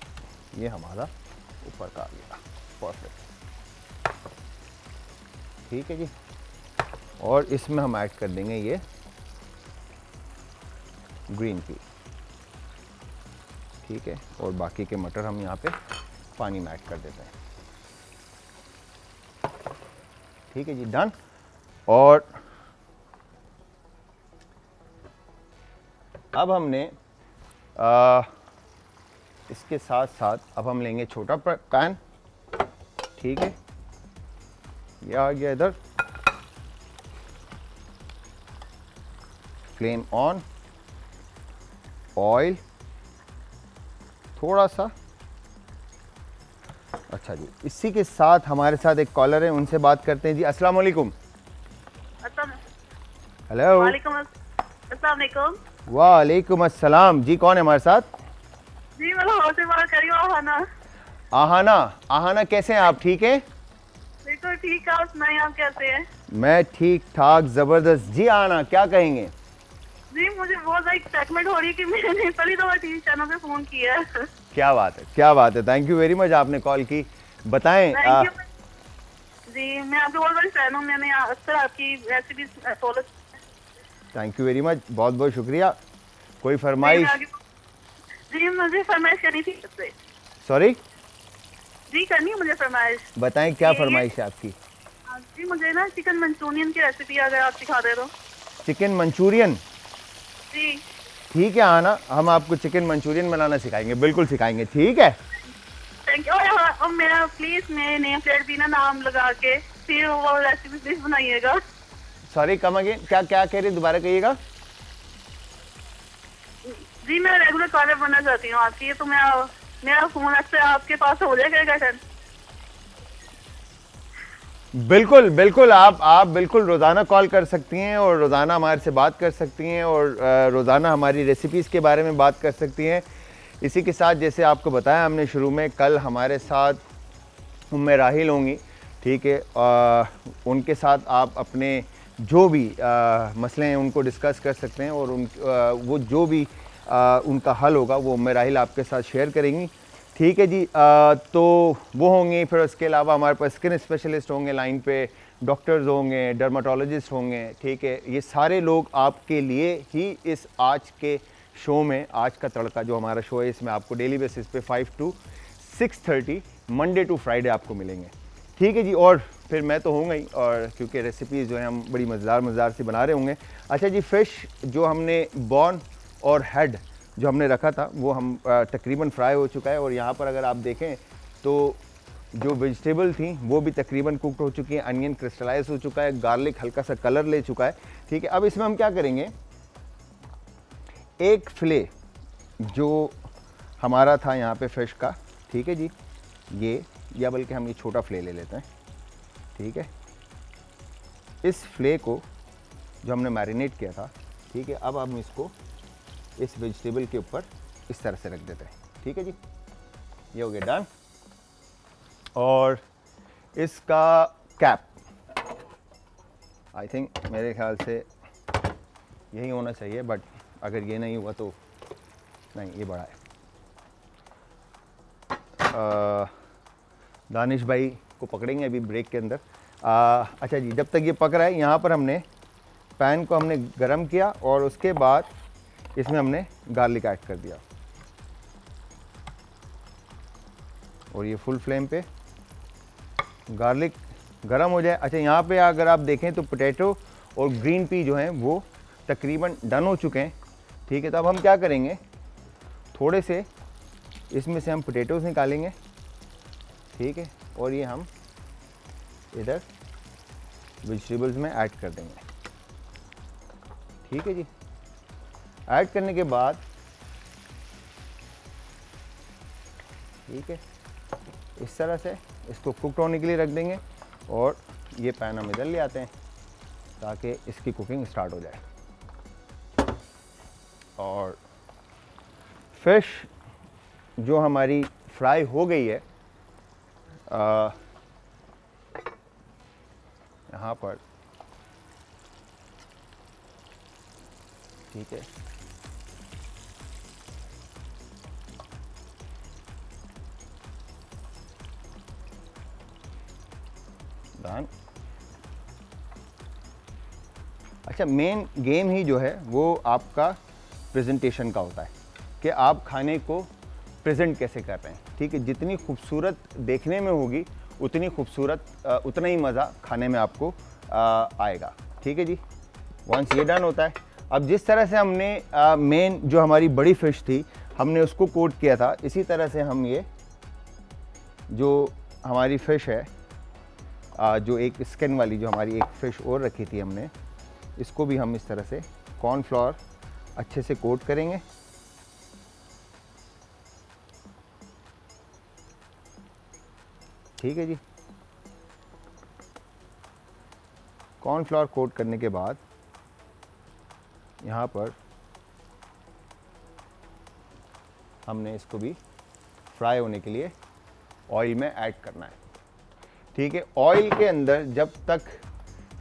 B: ये हमारा ऊपर का आ गया। परफेक्ट। ठीक है जी, और इसमें हम ऐड कर देंगे ये ग्रीन पी। ठीक है, और बाकी के मटर हम यहाँ पे पानी में ऐड कर देते हैं। ठीक है जी, डन। और अब हमने इसके साथ साथ अब हम लेंगे छोटा पैन। ठीक है, ये आ गया इधर, फ्लेम ऑन, ऑयल थोड़ा सा। अच्छा जी, इसी के साथ हमारे साथ एक कॉलर है, उनसे बात करते हैं जी। अस्सलाम वालेकुम। हेलो। वालेकुम अस्सलाम जी, कौन है हमारे साथ?
C: जी मैं लाहौर से बात कर रही हूँ।
B: आहाना। आहाना कैसे हैं आप? ठीक है,
C: बिल्कुल ठीक है। आप सुनाइए, आप कैसे हैं?
B: मैं ठीक ठाक, जबरदस्त जी। आहाना क्या कहेंगे?
C: जी मुझे बहुत ज़्यादा एक्साइटमेंट हो रही है कि मैंने पहली दफा टीवी चैनल पे फोन किया है।
B: क्या बात है, क्या बात है। थैंक यू वेरी मच, आपने कॉल की। बताएं।
C: जी मैं आपकी बहुत बड़ी फैन हूँ, मैंने अक्सर आपकी recipe follow.
B: Thank you very much, बहुत बहुत शुक्रिया। कोई फरमाइश?
C: जी मुझे फरमाइश करनी थी आपसे।
B: सॉरी?
C: जी करनी है मुझे फरमाइश।
B: बताएं क्या फरमाइश है आपकी?
C: जी मुझे ना चिकन मंचूरियन की रेसिपी अगर आप सिखा दे तो।
B: Chicken Manchurian?
C: जी
B: ठीक है आना, हम आपको चिकन मंचूरियन बनाना सिखाएंगे, बिल्कुल सिखाएंगे, ठीक है।
C: Thank you. और मेरा प्लीज मेरे नेम प्लेट भी ना नाम लगा के फिर वो रेसिपी प्लीज बनाइएगा।
B: सॉरी कम अगेन, क्या क्या कह रही, दोबारा कहिएगा।
C: जी मैं रेगुलर कॉलर बनना चाहती हूँ आपकी, तो मेरा फोन अच्छे आपके पास हो जाएगा सर?
B: बिल्कुल बिल्कुल, आप बिल्कुल रोज़ाना कॉल कर सकती हैं और रोज़ाना हमारे से बात कर सकती हैं और रोज़ाना हमारी रेसिपीज़ के बारे में बात कर सकती हैं। इसी के साथ जैसे आपको बताया हमने शुरू में, कल हमारे साथ उम्मे राहिल होंगी, ठीक है। उनके साथ आप अपने जो भी मसले हैं उनको डिस्कस कर सकते हैं और वो जो भी उनका हल होगा वो उम्मे राहिल आपके साथ शेयर करेंगी, ठीक है जी। तो वो होंगे, फिर उसके अलावा हमारे पास स्किन स्पेशलिस्ट होंगे लाइन पे, डॉक्टर्स होंगे, डर्माटोलॉजिस्ट होंगे, ठीक है। ये सारे लोग आपके लिए ही इस आज के शो में, आज का तड़का जो हमारा शो है, इसमें आपको डेली बेसिस पे 5 to 6:30 मंडे टू फ्राइडे आपको मिलेंगे, ठीक है जी। और फिर मैं तो होऊंगा ही, और क्योंकि रेसिपीज़ जो हैं हम बड़ी मज़ेदार सी बना रहे होंगे। अच्छा जी, फ़िश जो हमने बॉन और हेड जो हमने रखा था वो हम तकरीबन फ्राई हो चुका है, और यहाँ पर अगर आप देखें तो जो वेजिटेबल थी वो भी तकरीबन कुकड हो चुकी है, अनियन क्रिस्टलाइज हो चुका है, गार्लिक हल्का सा कलर ले चुका है, ठीक है। अब इसमें हम क्या करेंगे, एक फिले जो हमारा था यहाँ पे फ़िश का, ठीक है जी, ये, या बल्कि हम ये छोटा फिले ले लेते हैं, ठीक है। इस फिले को जो हमने मैरिनेट किया था, ठीक है, अब हम इसको इस वेजिटेबल के ऊपर इस तरह से रख देते हैं, ठीक है जी। ये हो गया डन। और इसका कैप आई थिंक मेरे ख्याल से यही होना चाहिए, बट अगर ये नहीं हुआ तो नहीं, ये बड़ा है। दानिश भाई को पकड़ेंगे अभी ब्रेक के अंदर। अच्छा जी, जब तक ये पक रहा है, यहाँ पर हमने पैन को हमने गरम किया और उसके बाद इसमें हमने गार्लिक ऐड कर दिया, और ये फुल फ्लेम पे गार्लिक गरम हो जाए। अच्छा, यहाँ पे अगर आप देखें तो पोटैटो और ग्रीन पी जो हैं वो तकरीबन डन हो चुके हैं, ठीक है। तो अब हम क्या करेंगे, थोड़े से इसमें से हम पोटैटोज़ निकालेंगे, ठीक है, और ये हम इधर वेजिटेबल्स में ऐड कर देंगे, ठीक है जी। ऐड करने के बाद, ठीक है, इस तरह से इसको कुक होने के लिए रख देंगे, और ये पैन हम इधर ले आते हैं ताकि इसकी कुकिंग स्टार्ट हो जाए। और फिश जो हमारी फ्राई हो गई है, यहाँ पर, ठीक है, डन। अच्छा, मेन गेम ही जो है वो आपका प्रेजेंटेशन का होता है कि आप खाने को प्रेजेंट कैसे कर रहे हैं, ठीक है। जितनी खूबसूरत देखने में होगी उतनी खूबसूरत, उतना ही मज़ा खाने में आपको आएगा, ठीक है जी। वंस ये डन होता है, अब जिस तरह से हमने मेन जो हमारी बड़ी फ़िश थी हमने उसको कोट किया था, इसी तरह से हम ये जो हमारी फ़िश है, जो एक स्किन वाली जो हमारी एक फ़िश और रखी थी हमने, इसको भी हम इस तरह से कॉर्नफ्लोर अच्छे से कोट करेंगे, ठीक है जी। कॉर्नफ्लोर कोट करने के बाद यहाँ पर हमने इसको भी फ्राई होने के लिए ऑयल में ऐड करना है, ठीक है। ऑयल के अंदर जब तक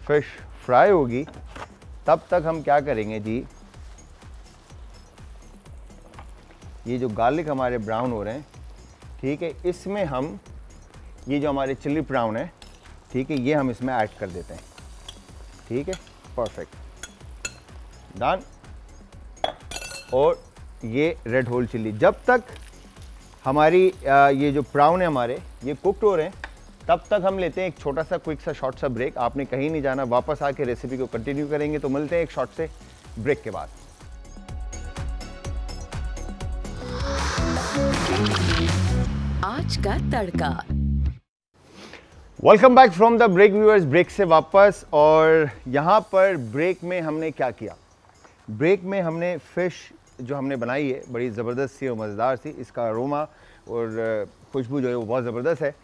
B: फिश फ्राई होगी तब तक हम क्या करेंगे जी, ये जो गार्लिक हमारे ब्राउन हो रहे हैं, ठीक है, इसमें हम ये जो हमारे चिली ब्राउन है, ठीक है, ये हम इसमें ऐड कर देते हैं, ठीक है, परफेक्ट, डन। और ये रेड होल चिल्ली। जब तक हमारी ये जो प्राउन है हमारे ये कुकड हो रहे हैं, तब तक हम लेते हैं एक छोटा सा क्विक सा शॉर्ट सा ब्रेक। आपने कहीं नहीं जाना, वापस आके रेसिपी को कंटिन्यू करेंगे। तो मिलते हैं एक शॉर्ट से ब्रेक के बाद।
A: आज का तड़का।
B: Welcome back from the break viewers. Break से वापस। और यहाँ पर ब्रेक में हमने क्या किया, ब्रेक में हमने फ़िश जो हमने बनाई है बड़ी ज़बरदस्त सी और मज़ेदार सी, इसका अरोमा और खुशबू जो है वो बहुत ज़बरदस्त है।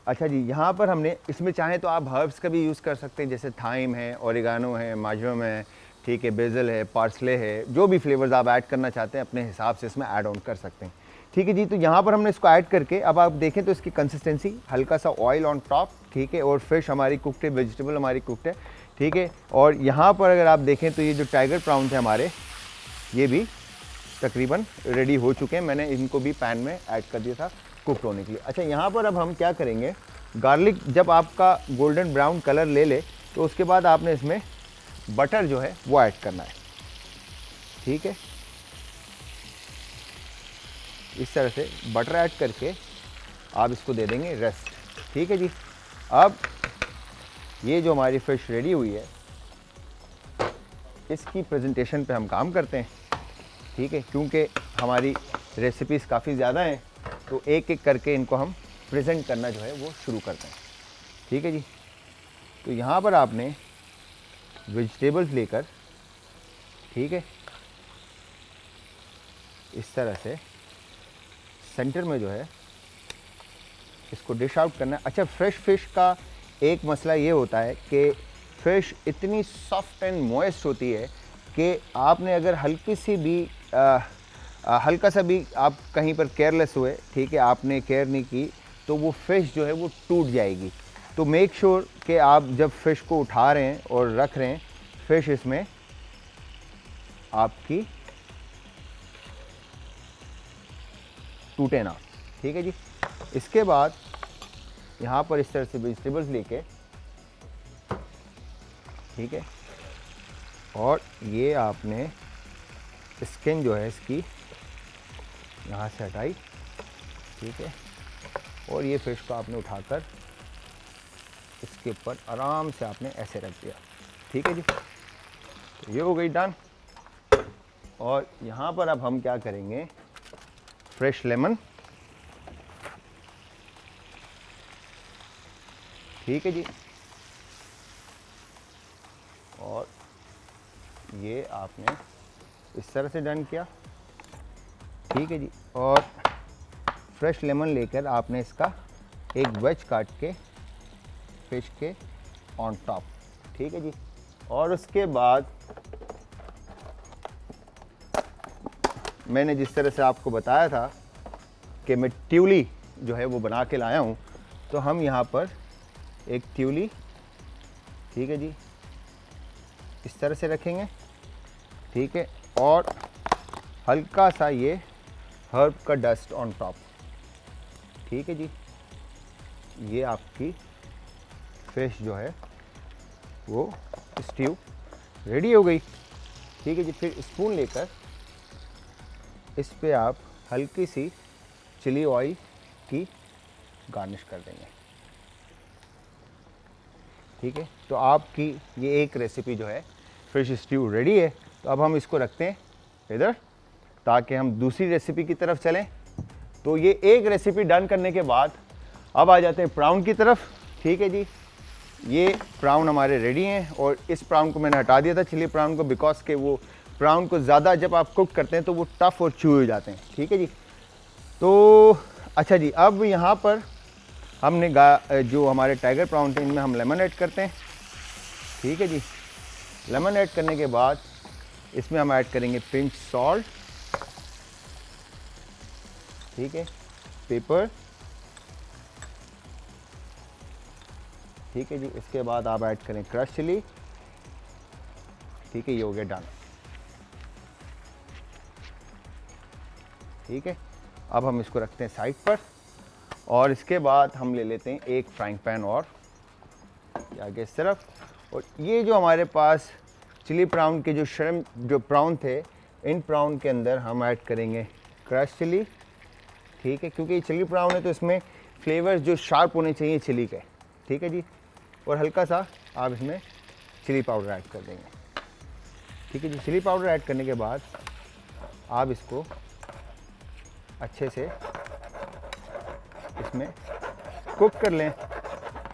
B: अच्छा जी, यहाँ पर हमने इसमें चाहें तो आप हर्ब्स का भी यूज़ कर सकते हैं, जैसे थाइम है, ओरिगानो है, मार्जरम है, ठीक है, बेसल है, पार्सले है, जो भी फ्लेवर्स आप ऐड करना चाहते हैं अपने हिसाब से इसमें ऐड ऑन कर सकते हैं। ठीक है जी। तो यहाँ पर हमने इसको ऐड करके अब आप देखें तो इसकी कंसिस्टेंसी हल्का सा ऑयल ऑन टॉप, ठीक है, और फिश हमारी कुकड है, वेजिटेबल हमारी कुकड है, ठीक है। और यहाँ पर अगर आप देखें तो ये जो टाइगर प्राउन थे हमारे, ये भी तकरीबन रेडी हो चुके हैं। मैंने इनको भी पैन में ऐड कर दिया था कुक होने के लिए। अच्छा, यहाँ पर अब हम क्या करेंगे, गार्लिक जब आपका गोल्डन ब्राउन कलर ले ले तो उसके बाद आपने इसमें बटर जो है वो ऐड करना है, ठीक है। इस तरह से बटर ऐड करके आप इसको दे देंगे रेस्ट, ठीक है जी। अब ये जो हमारी फ़िश रेडी हुई है, इसकी प्रेजेंटेशन पे हम काम करते हैं, ठीक है, क्योंकि हमारी रेसिपीज़ काफ़ी ज़्यादा हैं तो एक एक करके इनको हम प्रेजेंट करना जो है वो शुरू करते हैं, ठीक है जी। तो यहाँ पर आपने वेजिटेबल्स लेकर, ठीक है, इस तरह से सेंटर में जो है इसको डिश आउट करना है। अच्छा, फ्रेश फ़िश का एक मसला ये होता है कि फ़िश इतनी सॉफ्ट एंड मॉइस्ट होती है कि आपने अगर हल्की सी भी हल्का सा भी आप कहीं पर केयरलेस हुए, ठीक है, आपने केयर नहीं की तो वो फ़िश जो है वो टूट जाएगी। तो मेक श्योर कि आप जब फ़िश को उठा रहे हैं और रख रहे हैं, फ़िश इसमें आपकी टूटे ना, ठीक है जी। इसके बाद यहाँ पर इस तरह से वेजिटेबल्स लेके, ठीक है, और ये आपने स्किन जो है इसकी यहाँ से हटाई, ठीक है, और ये फ़िश को आपने उठाकर इसके ऊपर आराम से आपने ऐसे रख दिया, ठीक है जी। तो ये हो गई डन। और यहाँ पर अब हम क्या करेंगे, फ्रेश लेमन, ठीक है जी, और ये आपने इस तरह से डन किया, ठीक है जी। और फ्रेश लेमन लेकर आपने इसका एक वेज काट के फिश के ऑन टॉप, ठीक है जी। और उसके बाद मैंने जिस तरह से आपको बताया था कि मैं ट्यूली जो है वो बना के लाया हूँ, तो हम यहाँ पर एक ट्यूली, ठीक है जी, इस तरह से रखेंगे, ठीक है, और हल्का सा ये हर्ब का डस्ट ऑन टॉप, ठीक है जी। ये आपकी फिश जो है वो स्ट्यू रेडी हो गई, ठीक है जी। फिर स्पून लेकर इस पे आप हल्की सी चिली ऑयल की गार्निश कर देंगे, ठीक है। तो आपकी ये एक रेसिपी जो है फिश स्ट्यू रेडी है। तो अब हम इसको रखते हैं इधर ताकि हम दूसरी रेसिपी की तरफ चलें। तो ये एक रेसिपी डन करने के बाद अब आ जाते हैं प्राउन की तरफ, ठीक है जी। ये प्राउन हमारे रेडी हैं और इस प्राउन को मैंने हटा दिया था, चिली प्राउन को, बिकॉज के वो प्राउन को ज़्यादा जब आप कुक करते हैं तो वो टफ़ और चू हो जाते हैं, ठीक है जी। तो अच्छा जी, अब यहाँ पर हमने जो हमारे टाइगर प्राउन थे इनमें हम लेमन ऐड करते हैं, ठीक है जी। लेमन ऐड करने के बाद इसमें हम ऐड करेंगे पिंच सॉल्ट, ठीक है, पेपर, ठीक है जी। इसके बाद आप ऐड करें क्रश चिली, ठीक है, ये हो गया डन, ठीक है। अब हम इसको रखते हैं साइड पर और इसके बाद हम ले लेते हैं एक फ्राइंग पैन और आगे इस तरफ। और ये जो हमारे पास चिली प्राउन के जो श्रिम्प जो प्राउन थे इन प्राउन के अंदर हम ऐड करेंगे क्रश चिली, ठीक है, क्योंकि ये चिली प्राउन है तो इसमें फ्लेवर्स जो शार्प होने चाहिए चिली के, ठीक है जी। और हल्का सा आप इसमें चिली पाउडर ऐड कर देंगे, ठीक है जी। चिली पाउडर ऐड करने के बाद आप इसको अच्छे से इसमें कुक कर लें,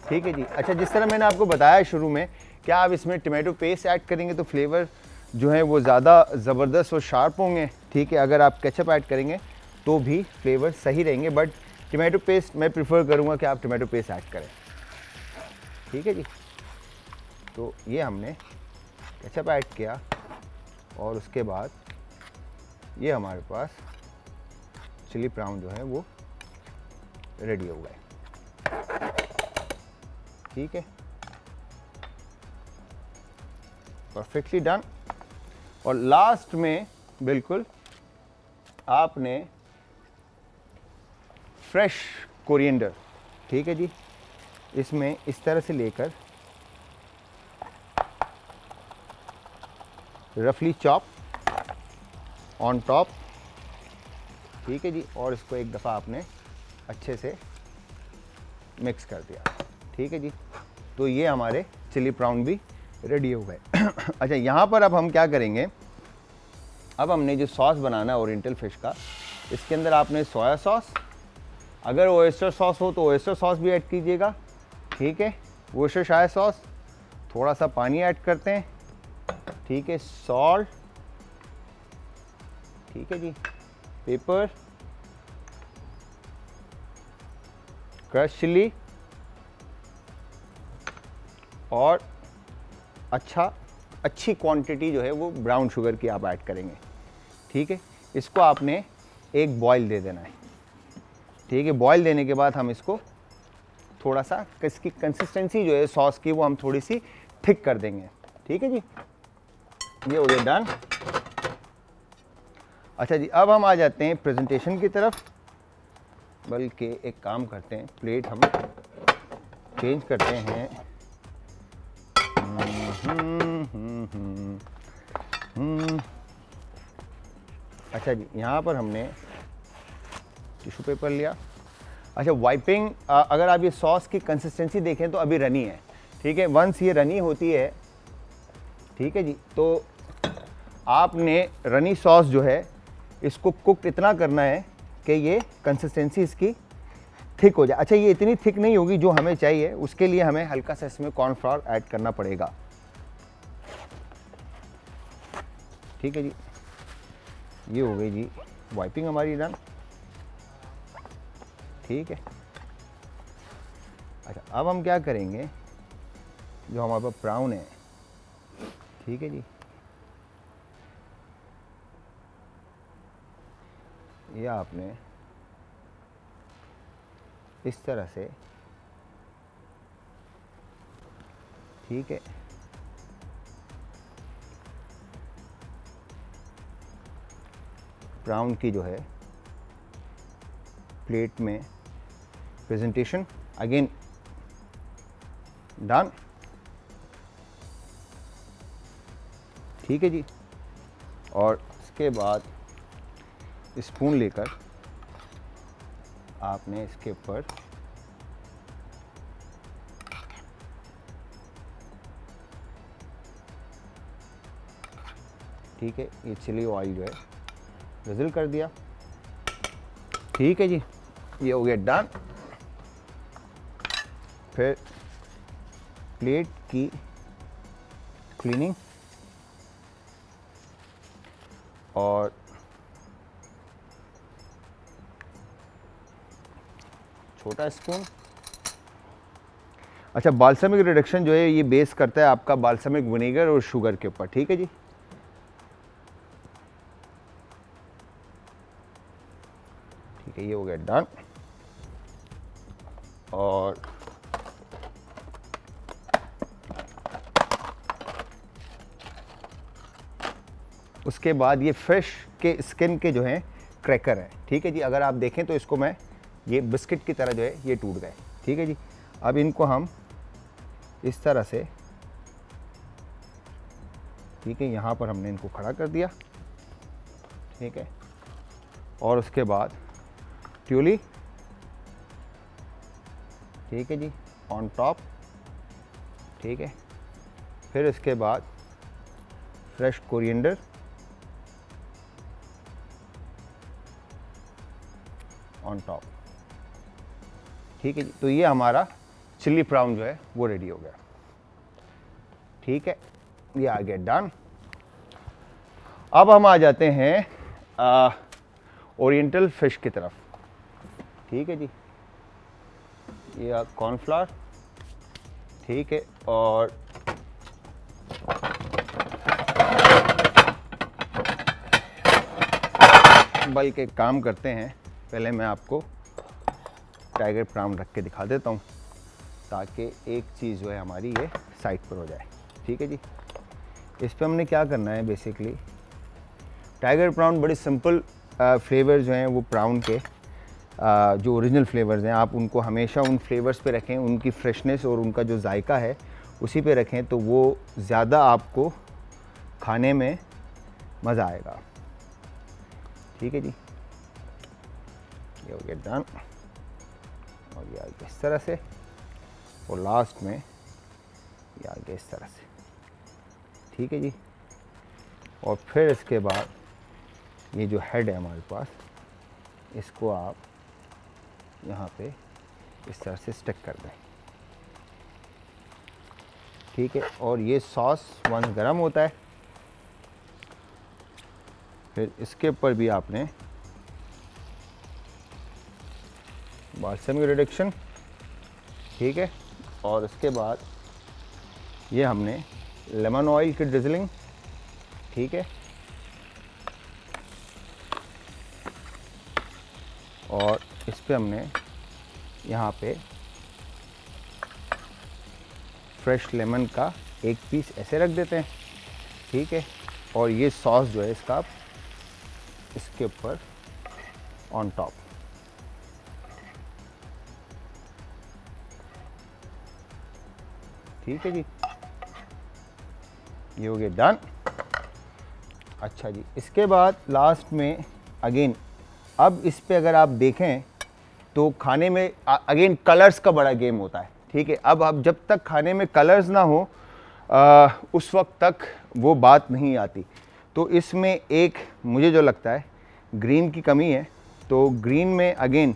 B: ठीक है जी। अच्छा, जिस तरह मैंने आपको बताया शुरू में, क्या आप इसमें टमाटो पेस्ट ऐड करेंगे तो फ्लेवर जो है वो ज़्यादा ज़बरदस्त और शार्प होंगे, ठीक है। अगर आप केचप ऐड करेंगे तो भी फ्लेवर सही रहेंगे, बट टमाटो पेस्ट मैं प्रेफर करूँगा कि आप टमाटो पेस्ट ऐड करें, ठीक है जी। तो ये हमने केचप ऐड किया और उसके बाद ये हमारे पास चिली प्राउन जो है वो रेडी हो गए, ठीक है, परफेक्टली डन। और लास्ट में बिल्कुल आपने फ्रेश कोरिएंडर, ठीक है जी, इसमें इस तरह से लेकर रफली चॉप ऑन टॉप, ठीक है जी। और इसको एक दफ़ा आपने अच्छे से मिक्स कर दिया, ठीक है जी। तो ये हमारे चिली प्राउन भी रेडी हो गए। अच्छा, यहाँ पर अब हम क्या करेंगे, अब हमने जो सॉस बनाना है ओरिएंटल फिश का, इसके अंदर आपने सोया सॉस, अगर ओयस्टर सॉस हो तो ओयस्टर सॉस भी ऐड कीजिएगा, ठीक है, वोर्सेस्टायर सॉस, थोड़ा सा पानी ऐड करते हैं, ठीक है, सॉल्ट, ठीक है जी, पेपर, क्रश चिली और अच्छी क्वांटिटी जो है वो ब्राउन शुगर की आप ऐड करेंगे, ठीक है। इसको आपने एक बॉईल दे देना है, ठीक है। बॉईल देने के बाद हम इसको थोड़ा सा, इसकी कंसिस्टेंसी जो है सॉस की वो हम थोड़ी सी थिक कर देंगे, ठीक है जी। ये हो गया डन। अच्छा जी, अब हम आ जाते हैं प्रेजेंटेशन की तरफ, बल्कि एक काम करते हैं, प्लेट हम चेंज करते हैं। अच्छा जी, यहाँ पर हमने टिश्यू पेपर लिया। अच्छा, वाइपिंग, अगर आप ये सॉस की कंसिस्टेंसी देखें तो अभी रनी है, ठीक है। वंस ये रनी होती है, ठीक है जी, तो आपने रनी सॉस जो है इसको कुक इतना करना है कि ये कंसिस्टेंसी इसकी थिक हो जाए। अच्छा, ये इतनी थिक नहीं होगी जो हमें चाहिए, उसके लिए हमें हल्का सा इसमें कॉर्नफ्लोर ऐड करना पड़ेगा, ठीक है जी। ये हो गई जी वाइपिंग हमारी डन, ठीक है। अच्छा, अब हम क्या करेंगे, जो हमारे पास ब्राउन है, ठीक है जी, ये आपने इस तरह से, ठीक है, ब्राउन की जो है प्लेट में प्रेजेंटेशन अगेन डन, ठीक है जी। और इसके बाद स्पून लेकर आपने इसके ऊपर ठीक है, ये चिली ऑयल जो है रिजल कर दिया, ठीक है जी। ये हो गया डन। फिर प्लेट की क्लीनिंग और छोटा स्पून। अच्छा, बाल्समिक रिडक्शन जो है ये बेस करता है आपका बाल्समिक विनेगर और शुगर के ऊपर, ठीक है जी। ठीक है, ये हो गया डन। और उसके बाद ये फिश के स्किन के जो हैं क्रैकर हैं, ठीक है जी। अगर आप देखें तो इसको मैं ये बिस्किट की तरह जो है ये टूट गए, ठीक है जी। अब इनको हम इस तरह से, ठीक है, यहाँ पर हमने इनको खड़ा कर दिया, ठीक है, और उसके बाद ट्यूली, ठीक है जी, ऑन टॉप, ठीक है। फिर उसके बाद फ्रेश कोरिएंडर, ऑन टॉप, ठीक है जी। तो ये हमारा चिल्ली प्राउन जो है वो रेडी हो गया, ठीक है, ये आ गया डन। अब हम आ जाते हैं ओरिएंटल फिश की तरफ, ठीक है जी। ये कॉर्नफ्लावर, ठीक है, और बल्कि काम करते हैं, पहले मैं आपको टाइगर प्राउन रख के दिखा देता हूँ ताकि एक चीज़ जो है हमारी ये साइड पर हो जाए, ठीक है जी। इस पे हमने क्या करना है, बेसिकली टाइगर प्राउन बड़े सिंपल फ्लेवर जो हैं वो प्राउन के जो ओरिजिनल फ्लेवर्स हैं, आप उनको हमेशा उन फ्लेवर्स पे रखें, उनकी फ्रेशनेस और उनका जो जायका है उसी पे रखें, तो वो ज़्यादा आपको खाने में मज़ा आएगा, ठीक है जी। ये हो गया डन, और ये आ गया इस तरह से, और लास्ट में ये आ गया इस तरह से, ठीक है जी। और फिर इसके बाद ये जो हेड है हमारे पास, इसको आप यहाँ पे इस तरह से स्टिक कर दें, ठीक है। और ये सॉस वंस गरम होता है, फिर इसके ऊपर भी आपने बालसमिक रिडक्शन, ठीक है, और उसके बाद ये हमने लेमन ऑयल की ड्रिजलिंग, ठीक है, और इस पे हमने यहाँ पे फ्रेश लेमन का एक पीस ऐसे रख देते हैं, ठीक है। और ये सॉस जो है इसका आप इसके ऊपर ऑन टॉप, ठीक है जी। ये हो गया डन। अच्छा जी, इसके बाद लास्ट में अगेन, अब इस पे अगर आप देखें तो खाने में अगेन कलर्स का बड़ा गेम होता है, ठीक है। अब जब तक खाने में कलर्स ना हो उस वक्त तक वो बात नहीं आती। तो इसमें एक मुझे जो लगता है ग्रीन की कमी है, तो ग्रीन में अगेन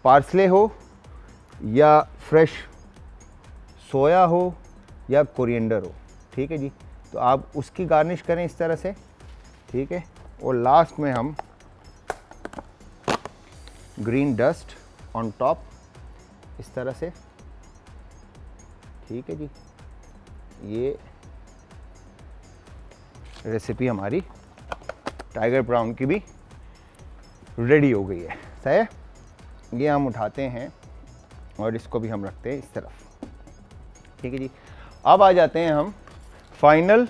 B: पार्सले हो या फ्रेश सोया हो या कोरिएंडर हो, ठीक है जी। तो आप उसकी गार्निश करें इस तरह से, ठीक है। और लास्ट में हम ग्रीन डस्ट ऑन टॉप इस तरह से, ठीक है जी। ये रेसिपी हमारी टाइगर प्राउन की भी रेडी हो गई है, सही है। ये हम उठाते हैं और इसको भी हम रखते हैं इस तरफ, ठीक है जी। अब आ जाते हैं हम फाइनल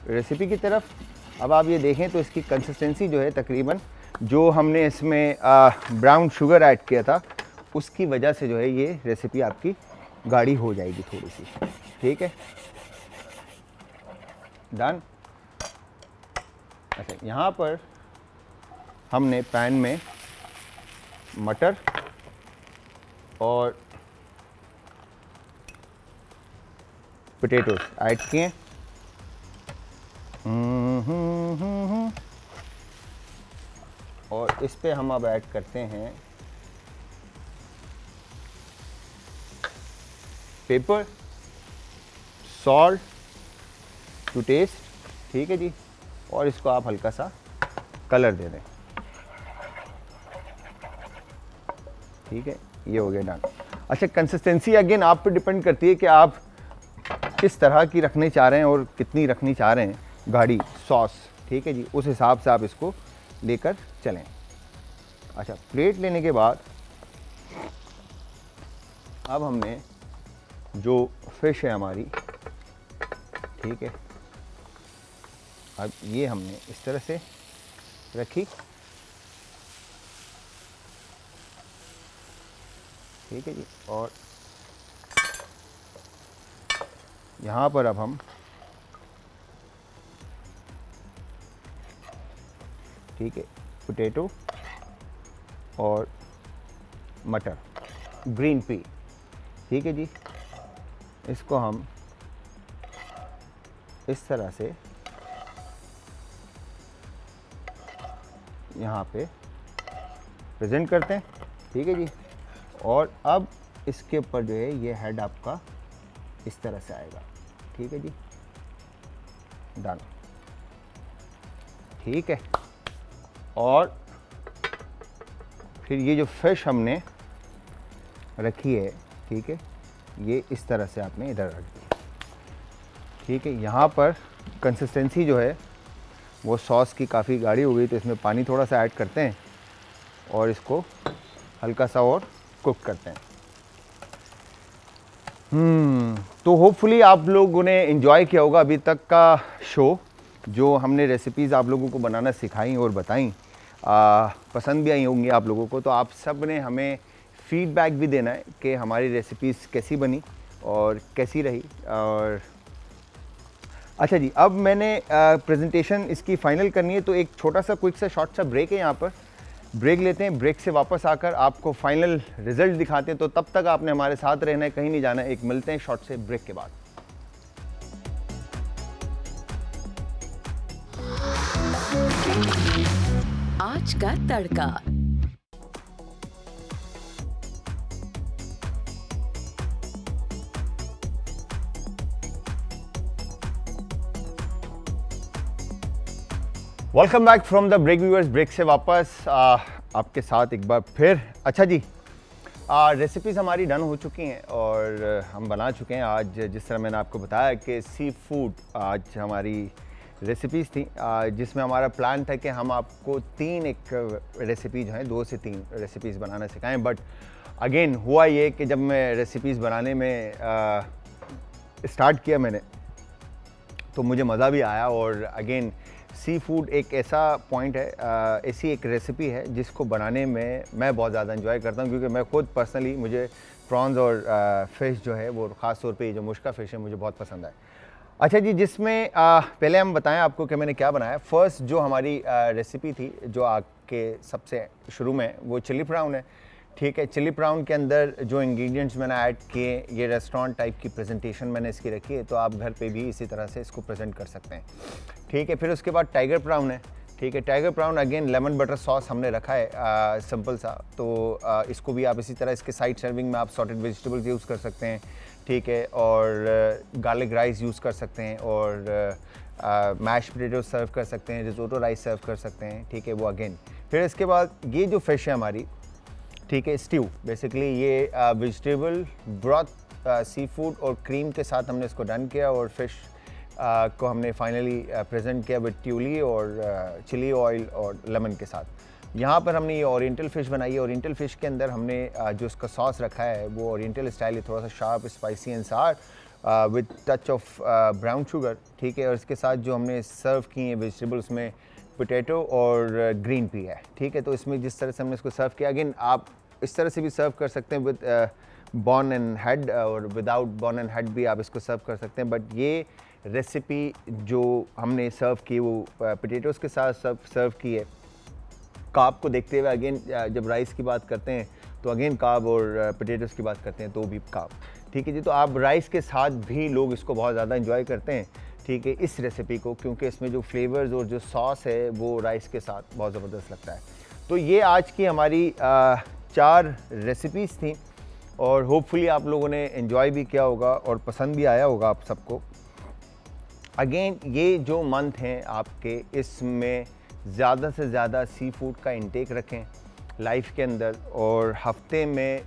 B: रेसिपी की तरफ। अब आप ये देखें तो इसकी कंसिस्टेंसी जो है तकरीबन जो हमने इसमें ब्राउन शुगर ऐड किया था उसकी वजह से जो है ये रेसिपी आपकी गाढ़ी हो जाएगी थोड़ी सी, ठीक है। डन। अच्छा, यहाँ पर हमने पैन में मटर और पोटैटोस ऐड किए, और इस पे हम अब ऐड करते हैं पेपर, सॉल्ट टू टेस्ट, ठीक है जी। और इसको आप हल्का सा कलर दे दें, ठीक है। ये हो गया डन। अच्छा, कंसिस्टेंसी अगेन आप पे डिपेंड करती है कि आप किस तरह की रखने चाह रहे हैं और कितनी रखनी चाह रहे हैं गाढ़ी सॉस, ठीक है जी। उस हिसाब से आप इसको लेकर चलें। अच्छा, प्लेट लेने के बाद अब हमने जो फिश है हमारी, ठीक है, अब ये हमने इस तरह से रखी, ठीक है जी। और यहाँ पर अब हम ठीक है, पोटैटो और मटर, ग्रीन पी, ठीक है जी। इसको हम इस तरह से यहाँ पे प्रेजेंट करते हैं, ठीक है जी। और अब इसके ऊपर जो है ये हेड आपका इस तरह से आएगा, ठीक है जी, डन, ठीक है। और फिर ये जो फिश हमने रखी है, ठीक है, ये इस तरह से आपने इधर रख दी, ठीक है। यहाँ पर कंसिस्टेंसी जो है वो सॉस की काफ़ी गाढ़ी हो गई, तो इसमें पानी थोड़ा सा ऐड करते हैं और इसको हल्का सा और कुक करते हैं। तो होपफुली आप लोगों ने एंजॉय किया होगा अभी तक का शो, जो हमने रेसिपीज़ आप लोगों को बनाना सिखाई और बताई, पसंद भी आई होंगी आप लोगों को। तो आप सब ने हमें फीडबैक भी देना है कि हमारी रेसिपीज़ कैसी बनी और कैसी रही। और अच्छा जी, अब मैंने प्रेजेंटेशन इसकी फ़ाइनल करनी है, तो एक छोटा सा क्विक सा शॉर्ट सा ब्रेक है, यहाँ पर ब्रेक लेते हैं। ब्रेक से वापस आकर आपको फाइनल रिजल्ट दिखाते हैं। तो तब तक आपने हमारे साथ रहना है, कहीं नहीं जाना है। एक मिलते हैं शॉर्ट से ब्रेक के बाद।
A: आज का तड़का।
B: Welcome back from the break viewers. Break से वापस आपके साथ एक बार फिर। अच्छा जी, रेसिपीज़ हमारी डन हो चुकी हैं और हम बना चुके हैं। आज जिस तरह मैंने आपको बताया कि सी फूड आज हमारी रेसिपीज़ थी, जिसमें हमारा प्लान था कि हम आपको 3 एक रेसिपी जो हैं 2 से 3 रेसिपीज़ बनाना सिखाएं। बट अगेन हुआ ये कि जब मैं रेसिपीज़ बनाने में स्टार्ट किया मैंने, तो मुझे मज़ा भी आया। और अगेन सी फूड एक ऐसा पॉइंट है, ऐसी एक रेसिपी है जिसको बनाने में मैं बहुत ज़्यादा एंजॉय करता हूँ, क्योंकि मैं खुद पर्सनली मुझे प्रॉन्स और फ़िश जो है वो ख़ास तौर पे जो मुश्का फ़िश है मुझे बहुत पसंद है। अच्छा जी, जिसमें पहले हम बताएं आपको कि मैंने क्या बनाया। फ़र्स्ट जो हमारी रेसिपी थी जो आपके सबसे शुरू में, वो चिली प्राउन है, ठीक है। चिली प्राउन के अंदर जो इंग्रेडिएंट्स मैंने ऐड किए, ये रेस्टोरेंट टाइप की प्रेजेंटेशन मैंने इसकी रखी है, तो आप घर पे भी इसी तरह से इसको प्रेजेंट कर सकते हैं, ठीक है। फिर उसके बाद टाइगर प्राउन है, ठीक है। Tiger prawn again lemon butter sauce हमने रखा है, सिंपल सा। तो इसको भी आप इसी तरह इसके साइड सर्विंग में आप सॉटेड वेजिटेबल्स यूज़ कर सकते हैं, ठीक है। और गार्लिक राइस यूज़ कर सकते हैं, और मैश पोटैटो सर्व कर सकते हैं, रिजोटो राइस सर्व कर सकते हैं, ठीक है, वो अगेन। फिर इसके बाद ये जो फिश है हमारी, ठीक है, स्ट्यू, बेसिकली ये वेजिटेबल ब्रॉथ सी फूड और क्रीम के साथ हमने इसको डन किया, और फिश को हमने फाइनली प्रेजेंट किया विद ट्यूली और चिली ऑयल और लेमन के साथ। यहाँ पर हमने ये ओरिएंटल फ़िश बनाई है। ओरिएंटल फ़िश के अंदर हमने जो इसका सॉस रखा है वो ओरिएंटल स्टाइल है, थोड़ा सा शार्प, स्पाइसी एंड सार with touch of brown sugar, ठीक है। और इसके साथ जो हमने सर्व की हैं वेजिटेबल्स में पोटैटो और ग्रीन पी है, ठीक है। तो इसमें जिस तरह से हमने इसको सर्व किया, अगेन आप इस तरह से भी सर्व कर सकते हैं विद बॉन एंड हेड, और विदाउट बॉन एंड हेड भी आप इसको सर्व कर सकते हैं। बट ये रेसिपी जो हमने सर्व की वो पोटैटोज़ के साथ सर्व की है। कार्ब को देखते हुए अगेन जब राइस की बात करते हैं तो अगेन कार्ब, और पोटैटोज़ की बात करते हैं तो भी कार्ब, ठीक है जी। तो आप राइस के साथ भी लोग इसको बहुत ज़्यादा एंजॉय करते हैं, ठीक है, इस रेसिपी को, क्योंकि इसमें जो फ्लेवर्स और जो सॉस है वो राइस के साथ बहुत ज़बरदस्त लगता है। तो ये आज की हमारी 4 रेसिपीज़ थी, और होपफुली आप लोगों ने एंजॉय भी किया होगा और पसंद भी आया होगा आप सबको। अगेन ये जो मंथ हैं आपके, इसमें ज़्यादा से ज़्यादा सी फूड का इंटेक रखें लाइफ के अंदर, और हफ्ते में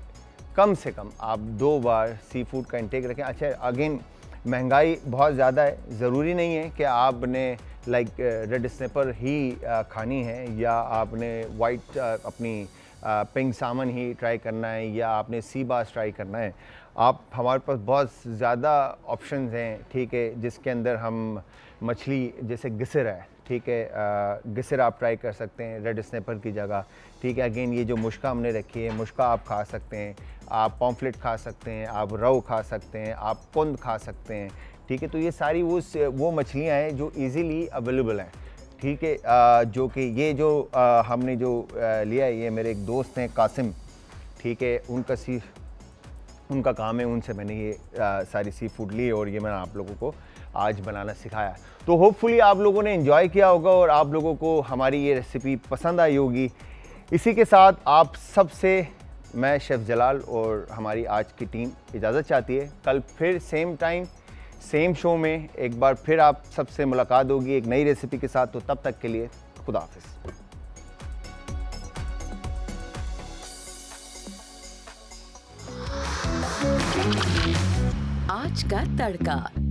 B: कम से कम आप 2 बार सी फूड का इंटेक रखें। अच्छा, अगेन महंगाई बहुत ज़्यादा है, ज़रूरी नहीं है कि आपने लाइक रेड स्नैपर ही खानी है, या आपने वाइट अपनी पिंक सामन ही ट्राई करना है, या आपने सी बास ट्राई करना है। आप हमारे पास बहुत ज़्यादा ऑप्शंस हैं, ठीक है, जिसके अंदर हम मछली जैसे गिसर है, ठीक है, गिसर आप ट्राई कर सकते हैं रेड स्नैपर की जगह, ठीक है। अगेन ये जो मुश्का हमने रखी है, मुश्का आप खा सकते हैं, आप पॉम्फ्लेट खा सकते हैं, आप रव खा सकते हैं, आप कुंद खा सकते हैं, ठीक है। तो ये सारी वो मछलियाँ हैं जो ईज़िली अवेलेबल हैं, ठीक है, जो कि ये जो हमने जो लिया है, ये मेरे एक दोस्त हैं कासिम, ठीक है, उनका काम है, उनसे मैंने ये सारी सी फूड ली और ये मैंने आप लोगों को आज बनाना सिखाया। तो होपफुली आप लोगों ने एंजॉय किया होगा और आप लोगों को हमारी ये रेसिपी पसंद आई होगी। इसी के साथ आप सबसे मैं शेफ़ जलाल और हमारी आज की टीम इजाज़त चाहती है। कल फिर सेम टाइम सेम शो में एक बार फिर आप सबसे मुलाकात होगी एक नई रेसिपी के साथ। तो तब तक के लिए खुदा हाफिज़।
A: आज का तड़का।